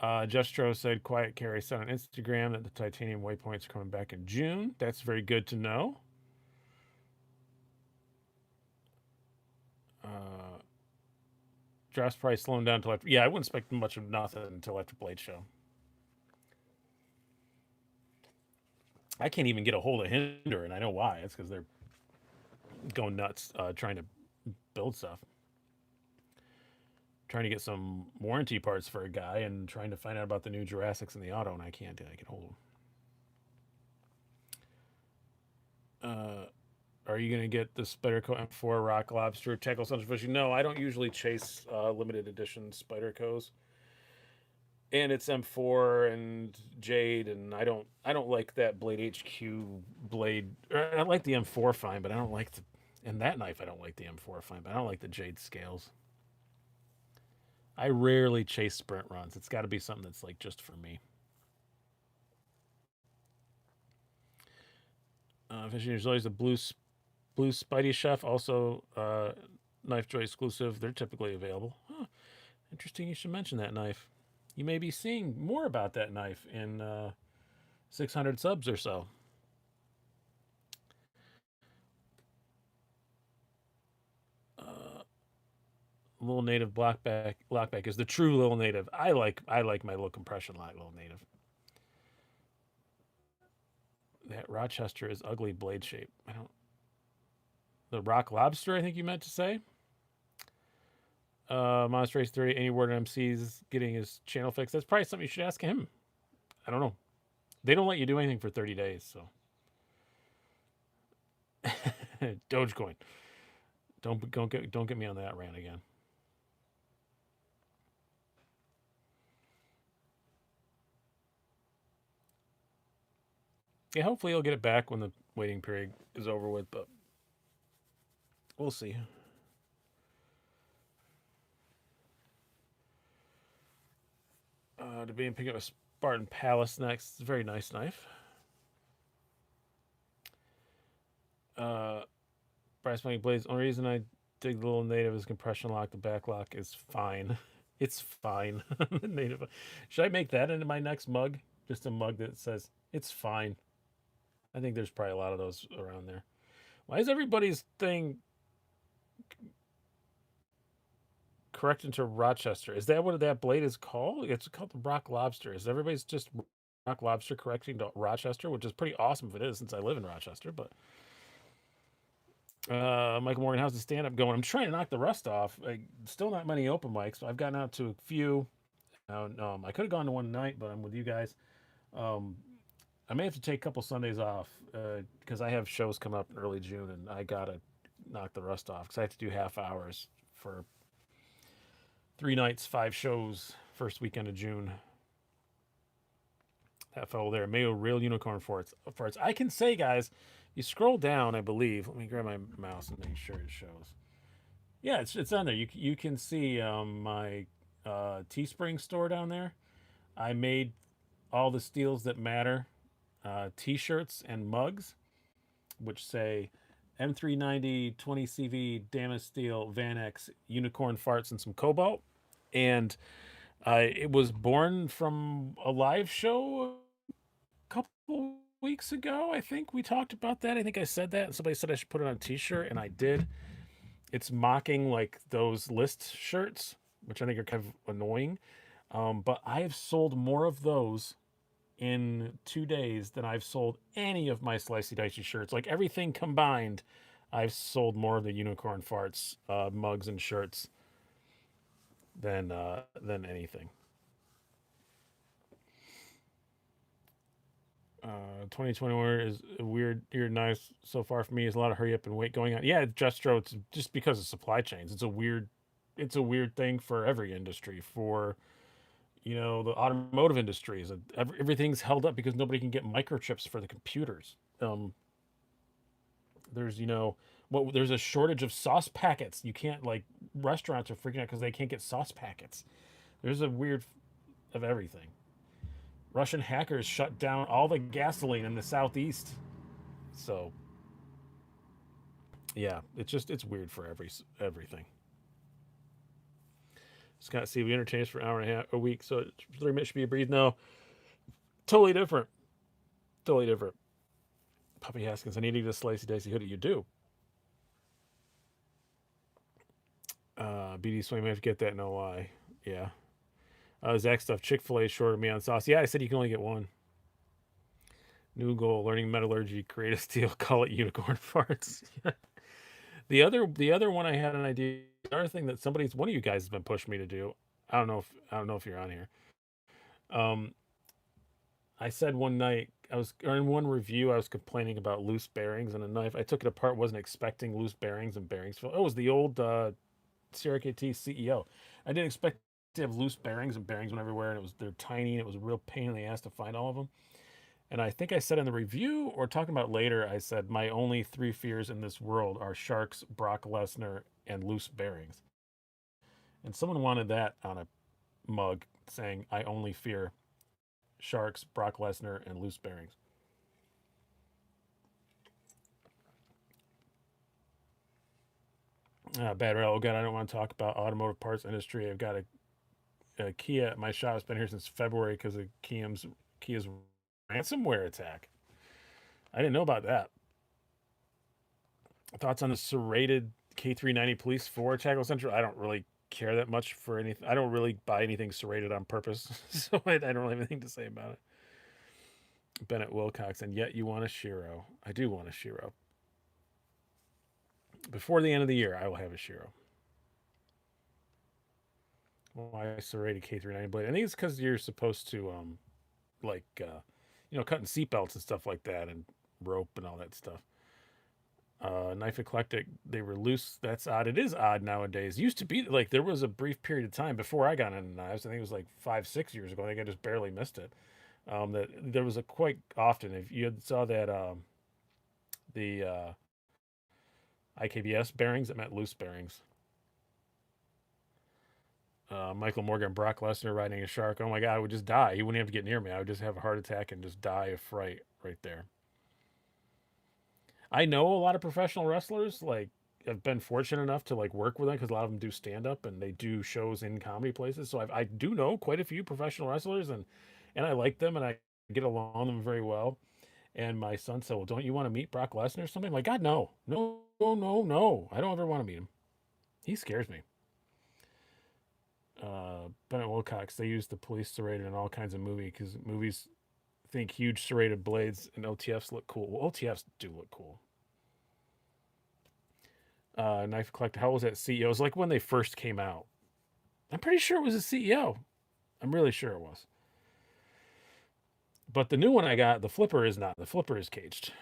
Justro said Quiet Carry said on Instagram that the titanium waypoints are coming back in June. That's very good to know. Drops price slowing down until after. Yeah, I wouldn't expect much of nothing until after Blade Show. I can't even get a hold of Hinder, and I know why. It's because they're going nuts trying to build stuff. Trying to get some warranty parts for a guy and trying to find out about the new Jurassics in the auto, and I can't. I can hold them. Are you going to get the Spyderco M4 Rock Lobster Tackle Central Fishing? No, I don't usually chase limited edition Spydercos. And it's M4 and Jade, and I don't like that Blade HQ blade. I like the M4 fine, but I don't like the. And that knife, I don't like the M4 fine, but I don't like the Jade scales. I rarely chase sprint runs. It's got to be something that's like just for me. Fishing, there's always a blue Spidey Chef, also Knife Joy exclusive. They're typically available. Huh. Interesting you should mention that knife. You may be seeing more about that knife in 600 subs or so. Little Native Lockback is the true Little Native. I like my little compression lock Little Native. That Rochester is ugly blade shape. I don't. The Rock Lobster, I think you meant to say. Monster Race 30, any word on MC's getting his channel fixed? That's probably something you should ask him. I don't know. They don't let you do anything for 30 days, so. Dogecoin. Don't get me on that rant again. Yeah, hopefully he'll get it back when the waiting period is over with, but we'll see. To be picking up a Spartan Palace next. It's a very nice knife. Uh, Brass Monkey Blades. Only reason I dig the little native is compression lock. The back lock is fine. It's fine. Native. Should I make that into my next mug? Just a mug that says it's fine. I think there's probably a lot of those around there. Why is everybody's thing correct into Rochester? Is that what that blade is called? It's called the Rock Lobster. Is everybody's just Rock Lobster correcting to Rochester, which is pretty awesome if it is, since I live in Rochester. But Michael Morgan, how's the stand up going? I'm trying to knock the rust off. Still not many open mics. I've gotten out to a few. I could have gone to one night, but I'm with you guys. Um, I may have to take a couple Sundays off because I have shows coming up in early June, and I gotta knock the rust off because I have to do half hours for 3 nights, 5 shows, first weekend of June. That fellow there, Mayo Real Unicorn Farts. I can say, guys, you scroll down, I believe. Let me grab my mouse and make sure it shows. Yeah, it's on there. You can see my Teespring store down there. I made all the steels that matter T-shirts and mugs, which say M390 20CV Damas Steel Vanex Unicorn Farts and some Cobalt, and it was born from a live show a couple weeks ago. I think we talked about that. I think I said that, and somebody said I should put it on a T-shirt, and I did. It's mocking like those list shirts, which I think are kind of annoying. But I've sold more of those in 2 days than I've sold any of my slicey dicey shirts. Like everything combined, I've sold more of the unicorn farts mugs and shirts than anything. 2021 is a weird year. Nice so far for me. There's a lot of hurry up and wait going on. Yeah, Justro. It's just because of supply chains. It's a weird thing for every industry. For the automotive industries, everything's held up because nobody can get microchips for the computers. There's there's a shortage of sauce packets. You can't like restaurants are freaking out because they can't get sauce packets. There's a weird of everything. Russian hackers shut down all the gasoline in the southeast. So yeah, it's weird for everything. Scott C, we entertain us for an hour and a half a week, so 3 minutes should be a breeze. No, totally different. Totally different. Puppy Haskins, I need to get a slicey dicey hoodie. You do. BD Swing, I have to get that, no lie. Yeah. Zach stuff, Chick-fil-A shorted me on sauce. Yeah, I said you can only get one. New goal, learning metallurgy, create a steel, call it unicorn farts. the other one I had an idea, another thing that one of you guys has been pushing me to do. I don't know if you're on here. I said one night in one review I was complaining about loose bearings and a knife. I took it apart, wasn't expecting loose bearings and bearings. Oh, it was the old CRKT CEO. I didn't expect to have loose bearings, and bearings went everywhere, and they're tiny, and it was a real pain in the ass to find all of them. And I think I said in the review or talking about later, I said my only 3 fears in this world are sharks, Brock Lesnar, and loose bearings. And someone wanted that on a mug saying I only fear sharks, Brock Lesnar, and loose bearings. Bad rail. Oh god, I don't want to talk about automotive parts industry. I've got a Kia at my shop. It's been here since February because of Kia's ransomware attack. I didn't know about that. Thoughts on the serrated K390 Police 4 Tackle Central? I don't really care that much for anything. I don't really buy anything serrated on purpose, so I don't really have anything to say about it. Bennett Wilcox, and yet you want a Shiro. I do want a Shiro. Before the end of the year, I will have a Shiro. Why serrated K390 blade? I think it's because you're supposed to, cutting seatbelts and stuff like that, and rope and all that stuff. Knife Eclectic, they were loose. That's odd. It is odd nowadays. Used to be like there was a brief period of time before I got into knives. I think it was like 5-6 years ago. I think I just barely missed it. That there was a quite often if you saw that the IKBS bearings, that meant loose bearings. Michael Morgan, Brock Lesnar riding a shark. Oh my god, I would just die. He wouldn't have to get near me. I would just have a heart attack and just die of fright right there. I know a lot of professional wrestlers. Like, I've been fortunate enough to like work with them because a lot of them do stand up and they do shows in comedy places. So I do know quite a few professional wrestlers, and I like them and I get along with them very well. And my son said, "Well, don't you want to meet Brock Lesnar or something?" I'm like, God, no, no, no, no, no. I don't ever want to meet him. He scares me. Bennett Wilcox, they use the police serrated in all kinds of movies think huge serrated blades and OTFs look cool. Well, OTFs do look cool. Knife Collector, how was that CEO? It was like when they first came out. I'm pretty sure it was a CEO. I'm really sure it was. But the new one I got, the flipper is not. The flipper is caged.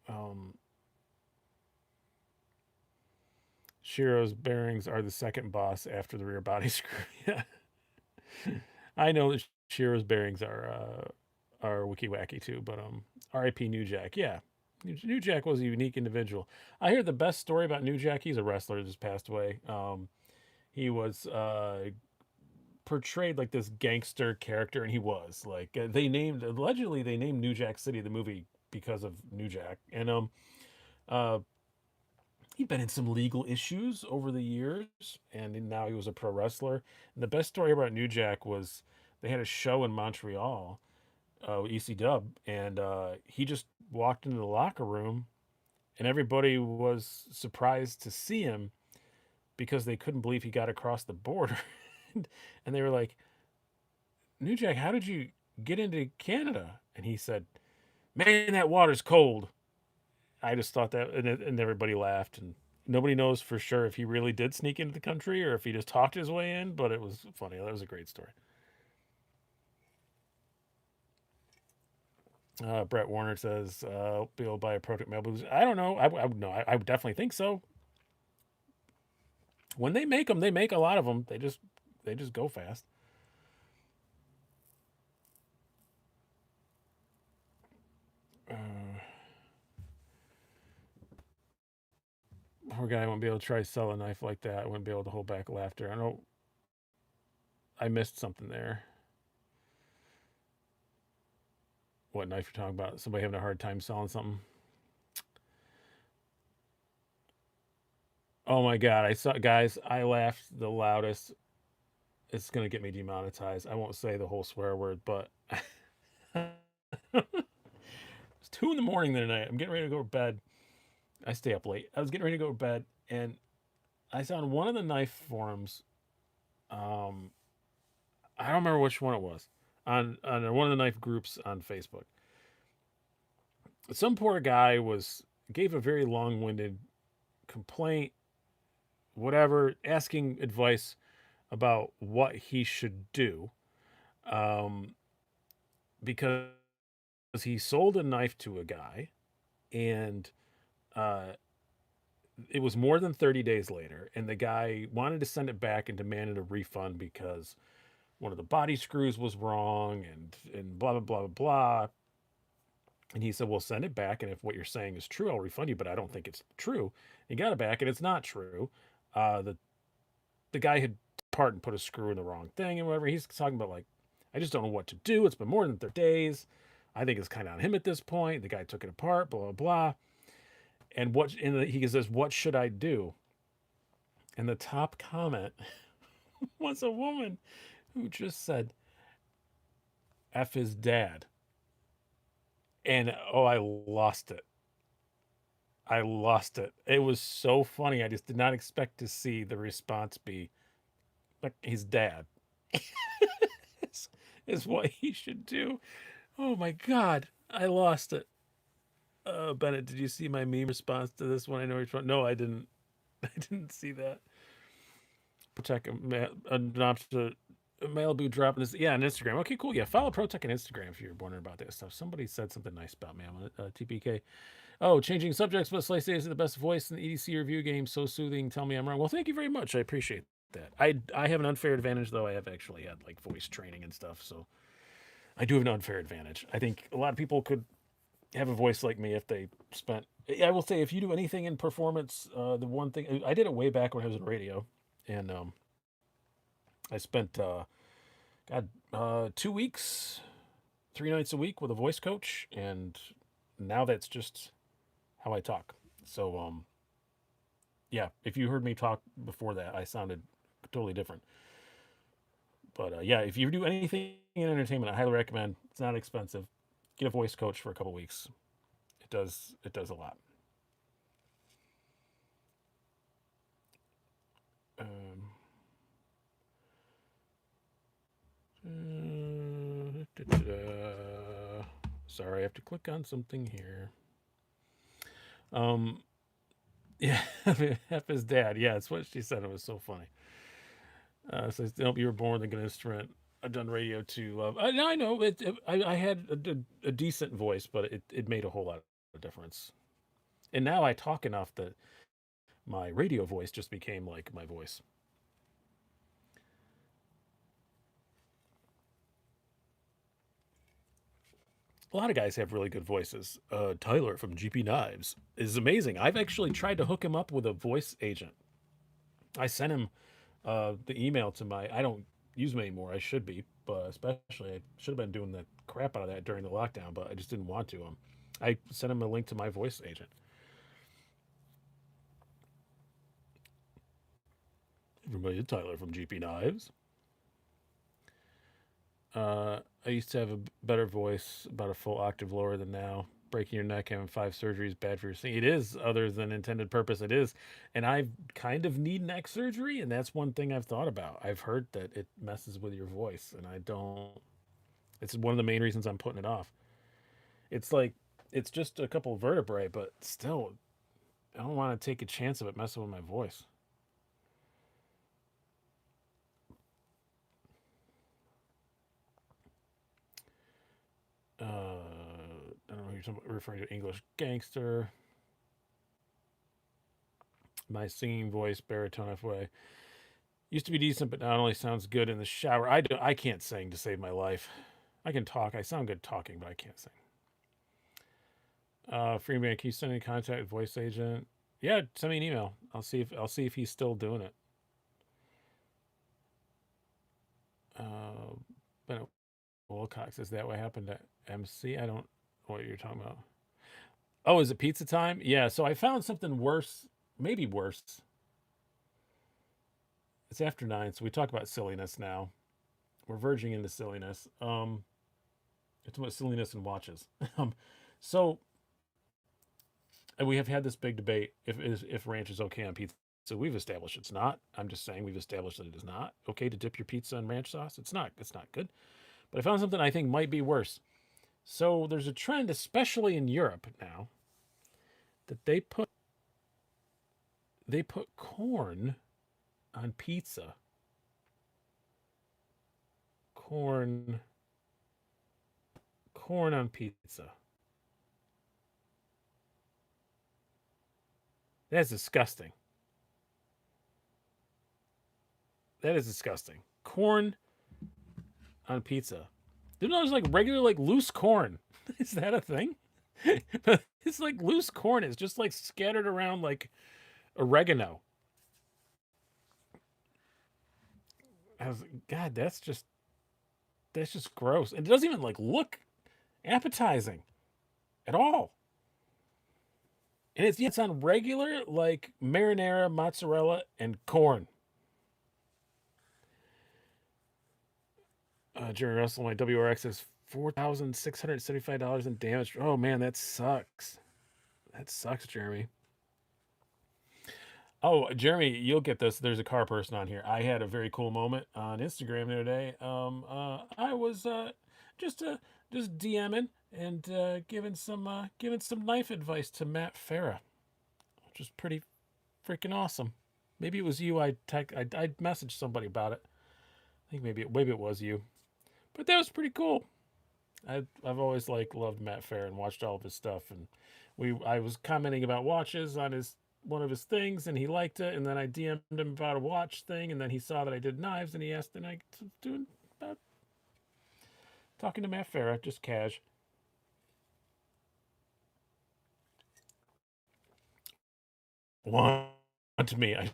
Um, Shiros bearings are the second boss after the rear body screw. Yeah, I know that Shiros bearings are wiki wacky too, but R.I.P. New Jack. Yeah, New Jack was a unique individual. I hear the best story about New Jack. He's a wrestler that just passed away. He was portrayed like this gangster character, and he was like they named allegedly they named New Jack City the movie because of New Jack, and uh, he'd been in some legal issues over the years, and now he was a pro wrestler. And the best story about New Jack was they had a show in Montreal, EC Dub, and he just walked into the locker room, and everybody was surprised to see him because they couldn't believe he got across the border, and they were like, "New Jack, how did you get into Canada?" And he said, "Man, that water's cold." I just thought that, and everybody laughed, and nobody knows for sure if he really did sneak into the country or if he just talked his way in. But it was funny. That was a great story. Brett Warner says, "Be able to buy a Protech mail boost." I don't know. I would know. I would definitely think so. When they make them, they make a lot of them. They just go fast. Uh, Poor guy won't be able to try to sell a knife like that. I wouldn't be able to hold back laughter. I know I missed something there. What knife you're talking about? Somebody having a hard time selling something? Oh my god! I saw guys. I laughed the loudest. It's gonna get me demonetized. I won't say the whole swear word, but it's 2 in the morning the other night. I'm getting ready to go to bed. I stay up late. I was getting ready to go to bed, and I saw on one of the knife forums. Um, I don't remember which one it was on one of the knife groups on Facebook. Some poor guy was gave a very long-winded complaint, whatever, asking advice about what he should do, um, because he sold a knife to a guy, and uh, it was more than 30 days later, and the guy wanted to send it back and demanded a refund because one of the body screws was wrong, and blah blah blah blah blah. And he said, "Well, send it back, and if what you're saying is true, I'll refund you, but I don't think it's true." He got it back, and it's not true. The guy had part and put a screw in the wrong thing and whatever. He's talking about like, I just don't know what to do. It's been more than 30 days. I think it's kind of on him at this point. The guy took it apart, blah blah blah. He says, "What should I do?" And the top comment was a woman who just said, "F his dad." And oh, I lost it. I lost it. It was so funny. I just did not expect to see the response be like his dad is, is what he should do. Oh my god, I lost it. Bennett, did you see my meme response to this one? I know which one. No, I didn't. I didn't see that. Protect Malibu dropping this. Yeah, on Instagram. Okay, cool. Yeah, follow Protech on Instagram if you're wondering about that stuff. Somebody said something nice about me on TPK. Oh, changing subjects, but Slice is the best voice in the EDC review game. So soothing. Tell me I'm wrong. Well, thank you very much. I appreciate that. I have an unfair advantage though. I have actually had like voice training and stuff, so I do have an unfair advantage. I think a lot of people could have a voice like me if they spent. I will say if you do anything in performance, the one thing I did it way back when I was in radio, and I spent God 2 weeks, 3 nights a week with a voice coach, and now that's just how I talk. So yeah, if you heard me talk before that, I sounded totally different. But yeah, if you do anything in entertainment, I highly recommend. It's not expensive. Get a voice coach for a couple weeks. It does a lot. Um, Sorry, I have to click on something here. Um, yeah, F his dad. Yeah, it's what she said. It was so funny. So nope, you were born with a good instrument. I've done radio too. I know I had a decent voice, but it made a whole lot of difference. And now I talk enough that my radio voice just became like my voice. A lot of guys have really good voices. Tyler from GP Knives is amazing. I've actually tried to hook him up with a voice agent. I sent him the email to my. I don't use them anymore. I should be, but especially I should have been doing the crap out of that during the lockdown, but I just didn't want to. I sent him a link to my voice agent. Everybody, Tyler from GP Knives. I used to have a better voice, about a full octave lower than now. Breaking your neck, having 5 surgeries, bad for your singing. It is, other than intended purpose. It is, and I kind of need neck surgery, and that's one thing I've thought about. I've heard that it messes with your voice, and I don't. It's one of the main reasons I'm putting it off. It's like it's just a couple of vertebrae, but still, I don't want to take a chance of it messing with my voice. I don't know who you're referring to. English gangster. My singing voice, baritone FY. Used to be decent, but not only sounds good in the shower. I can't sing to save my life. I can talk. I sound good talking, but I can't sing. Freeman, can you send me contact with voice agent? Yeah, send me an email. I'll see if he's still doing it. Uh, Bennett Wilcox, is that what happened to MC? I don't know what you're talking about. Oh, is it pizza time? Yeah. So I found something worse, maybe worse. It's after 9, so we talk about silliness now. We're verging into silliness. It's about silliness and watches. So we have had this big debate if ranch is okay on pizza. So we've established it's not. I'm just saying we've established that it is not okay to dip your pizza in ranch sauce. It's not. It's not good. But I found something I think might be worse. So there's a trend, especially in Europe now, that they put corn on pizza. Corn corn on pizza. That's disgusting. That is disgusting. Corn on pizza. Didn't know there's like regular like loose corn. Is that a thing? It's like loose corn. It's just like scattered around like oregano. I was like, God, that's just gross. And it doesn't even like look appetizing at all. And it's on regular like marinara, mozzarella, and corn. Jerry Russell, my WRX is $4,675 in damage. Oh man, that sucks. That sucks, Jeremy. Oh, Jeremy, you'll get this. There's a car person on here. I had a very cool moment on Instagram the other day. I was just just DMing and giving some knife advice to Matt Farah, which is pretty freaking awesome. Maybe it was you. I messaged somebody about it. I think maybe it was you, but that was pretty cool. I've always like loved Matt Fair and watched all of his stuff, and I was commenting about watches on his one of his things, and he liked it, and then I DM'd him about a watch thing, and then he saw that I did knives, and he asked, and I doing about talking to Matt Farah, just cash. Want to me? I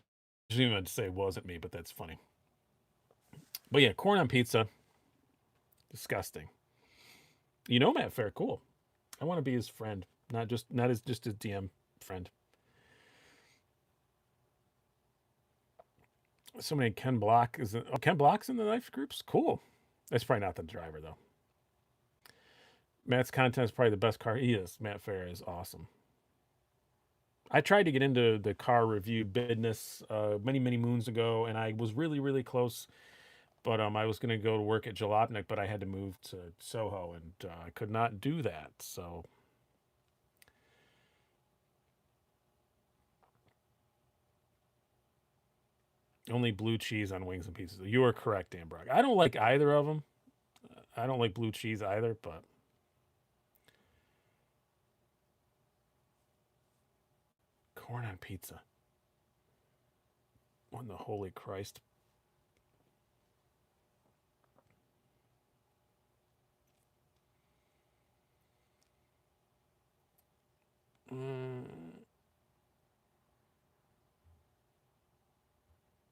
didn't even say it wasn't me, but that's funny. But yeah, corn on pizza, disgusting. You know Matt Fair, cool. I want to be his friend, not as just his DM friend. Somebody Ken Block is Ken Block's in the knife groups. Cool. That's probably not the driver though. Matt's content is probably the best car. He is. Matt Fair is awesome. I tried to get into the car review business many moons ago, and I was really close. But I was going to go to work at Jalopnik, but I had to move to Soho, and I could not do that. So only blue cheese on wings and pizzas. You are correct, Dan Brock. I don't like either of them. I don't like blue cheese either, but corn on pizza. What in the holy Christ?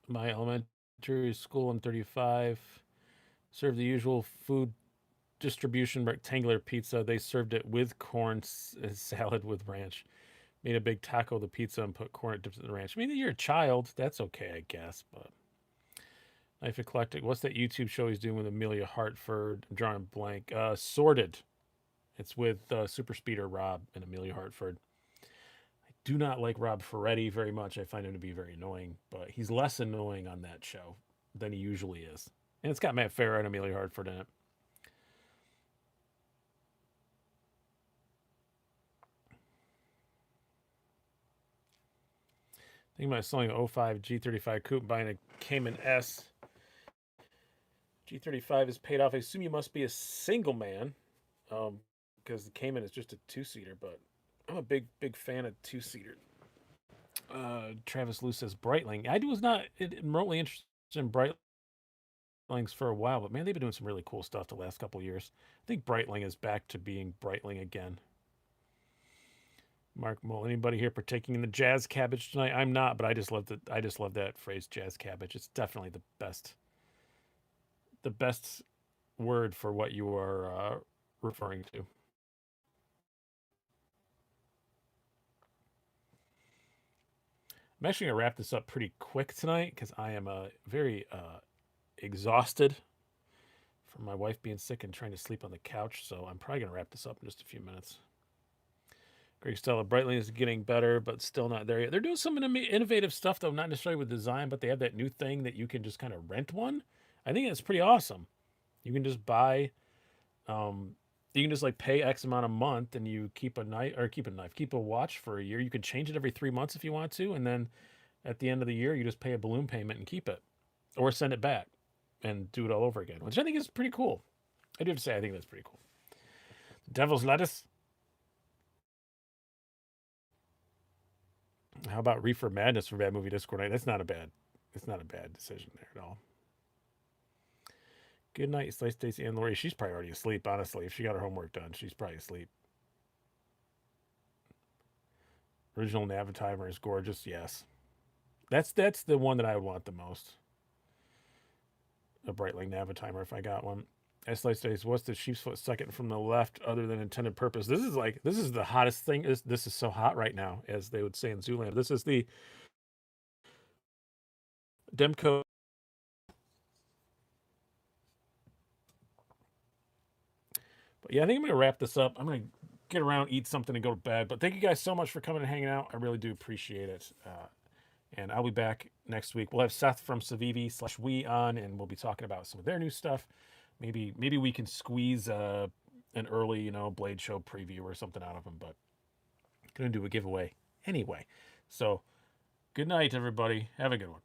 My elementary school in 35 served the usual food distribution rectangular pizza. They served it with corn salad with ranch. Made a big taco of the pizza and put corn dips in the ranch. I mean, you're a child. That's okay, I guess. But Knife Eclectic. What's that YouTube show he's doing with Amelia Hartford? I'm drawing blank. Sorted. It's with Super Speeder Rob and Amelia Hartford. I do not like Rob Ferretti very much. I find him to be very annoying, but he's less annoying on that show than he usually is. And it's got Matt Farah and Amelia Hartford in it. Thinking about selling an 05 G35 coupe, buying a Cayman S. G35 is paid off. I assume you must be a single man, because the Cayman is just a two-seater. But I'm a big fan of two-seater. Travis Lou says Breitling. I was not remotely interested in Breitlings for a while, but man, they've been doing some really cool stuff the last couple of years. I think Breitling is back to being Breitling again. Mark Mole. Anybody here partaking in the jazz cabbage tonight? I'm not, but I just love that phrase, jazz cabbage. It's definitely the best word for what you are referring to. I'm actually gonna wrap this up pretty quick tonight because I am very exhausted from my wife being sick and trying to sleep on the couch. So I'm probably gonna wrap this up in just a few minutes. Greg Stella, Breitling is getting better, but still not there yet. They're doing some innovative stuff, though, not necessarily with design, but they have that new thing that you can just kind of rent one. I think that's pretty awesome. You can just buy, you can just like pay X amount a month, and you keep a watch for a year. You can change it every 3 months if you want to, and then at the end of the year, you just pay a balloon payment and keep it, or send it back and do it all over again, which I think is pretty cool. I do have to say, I think that's pretty cool. Devil's Lettuce. How about Reefer Madness for Bad Movie Discord night? It's not a bad decision there at all. Good night, Slice Stacy and Lori. She's probably already asleep, honestly. If she got her homework done, she's probably asleep. Original Navitimer is gorgeous, yes. That's the one that I would want the most. A Breitling Navitimer if I got one. Slice Stacy, what's the sheep's foot second from the left other than intended purpose? This is the hottest thing. This is so hot right now, as they would say in Zoolander. This is the Demco. But yeah, I think I'm going to wrap this up. I'm going to get around, eat something, and go to bed. But thank you guys so much for coming and hanging out. I really do appreciate it. And I'll be back next week. We'll have Seth from Savivi/We on, and we'll be talking about some of their new stuff. Maybe we can squeeze an early, Blade Show preview or something out of them. But I'm going to do a giveaway anyway. So good night, everybody. Have a good one.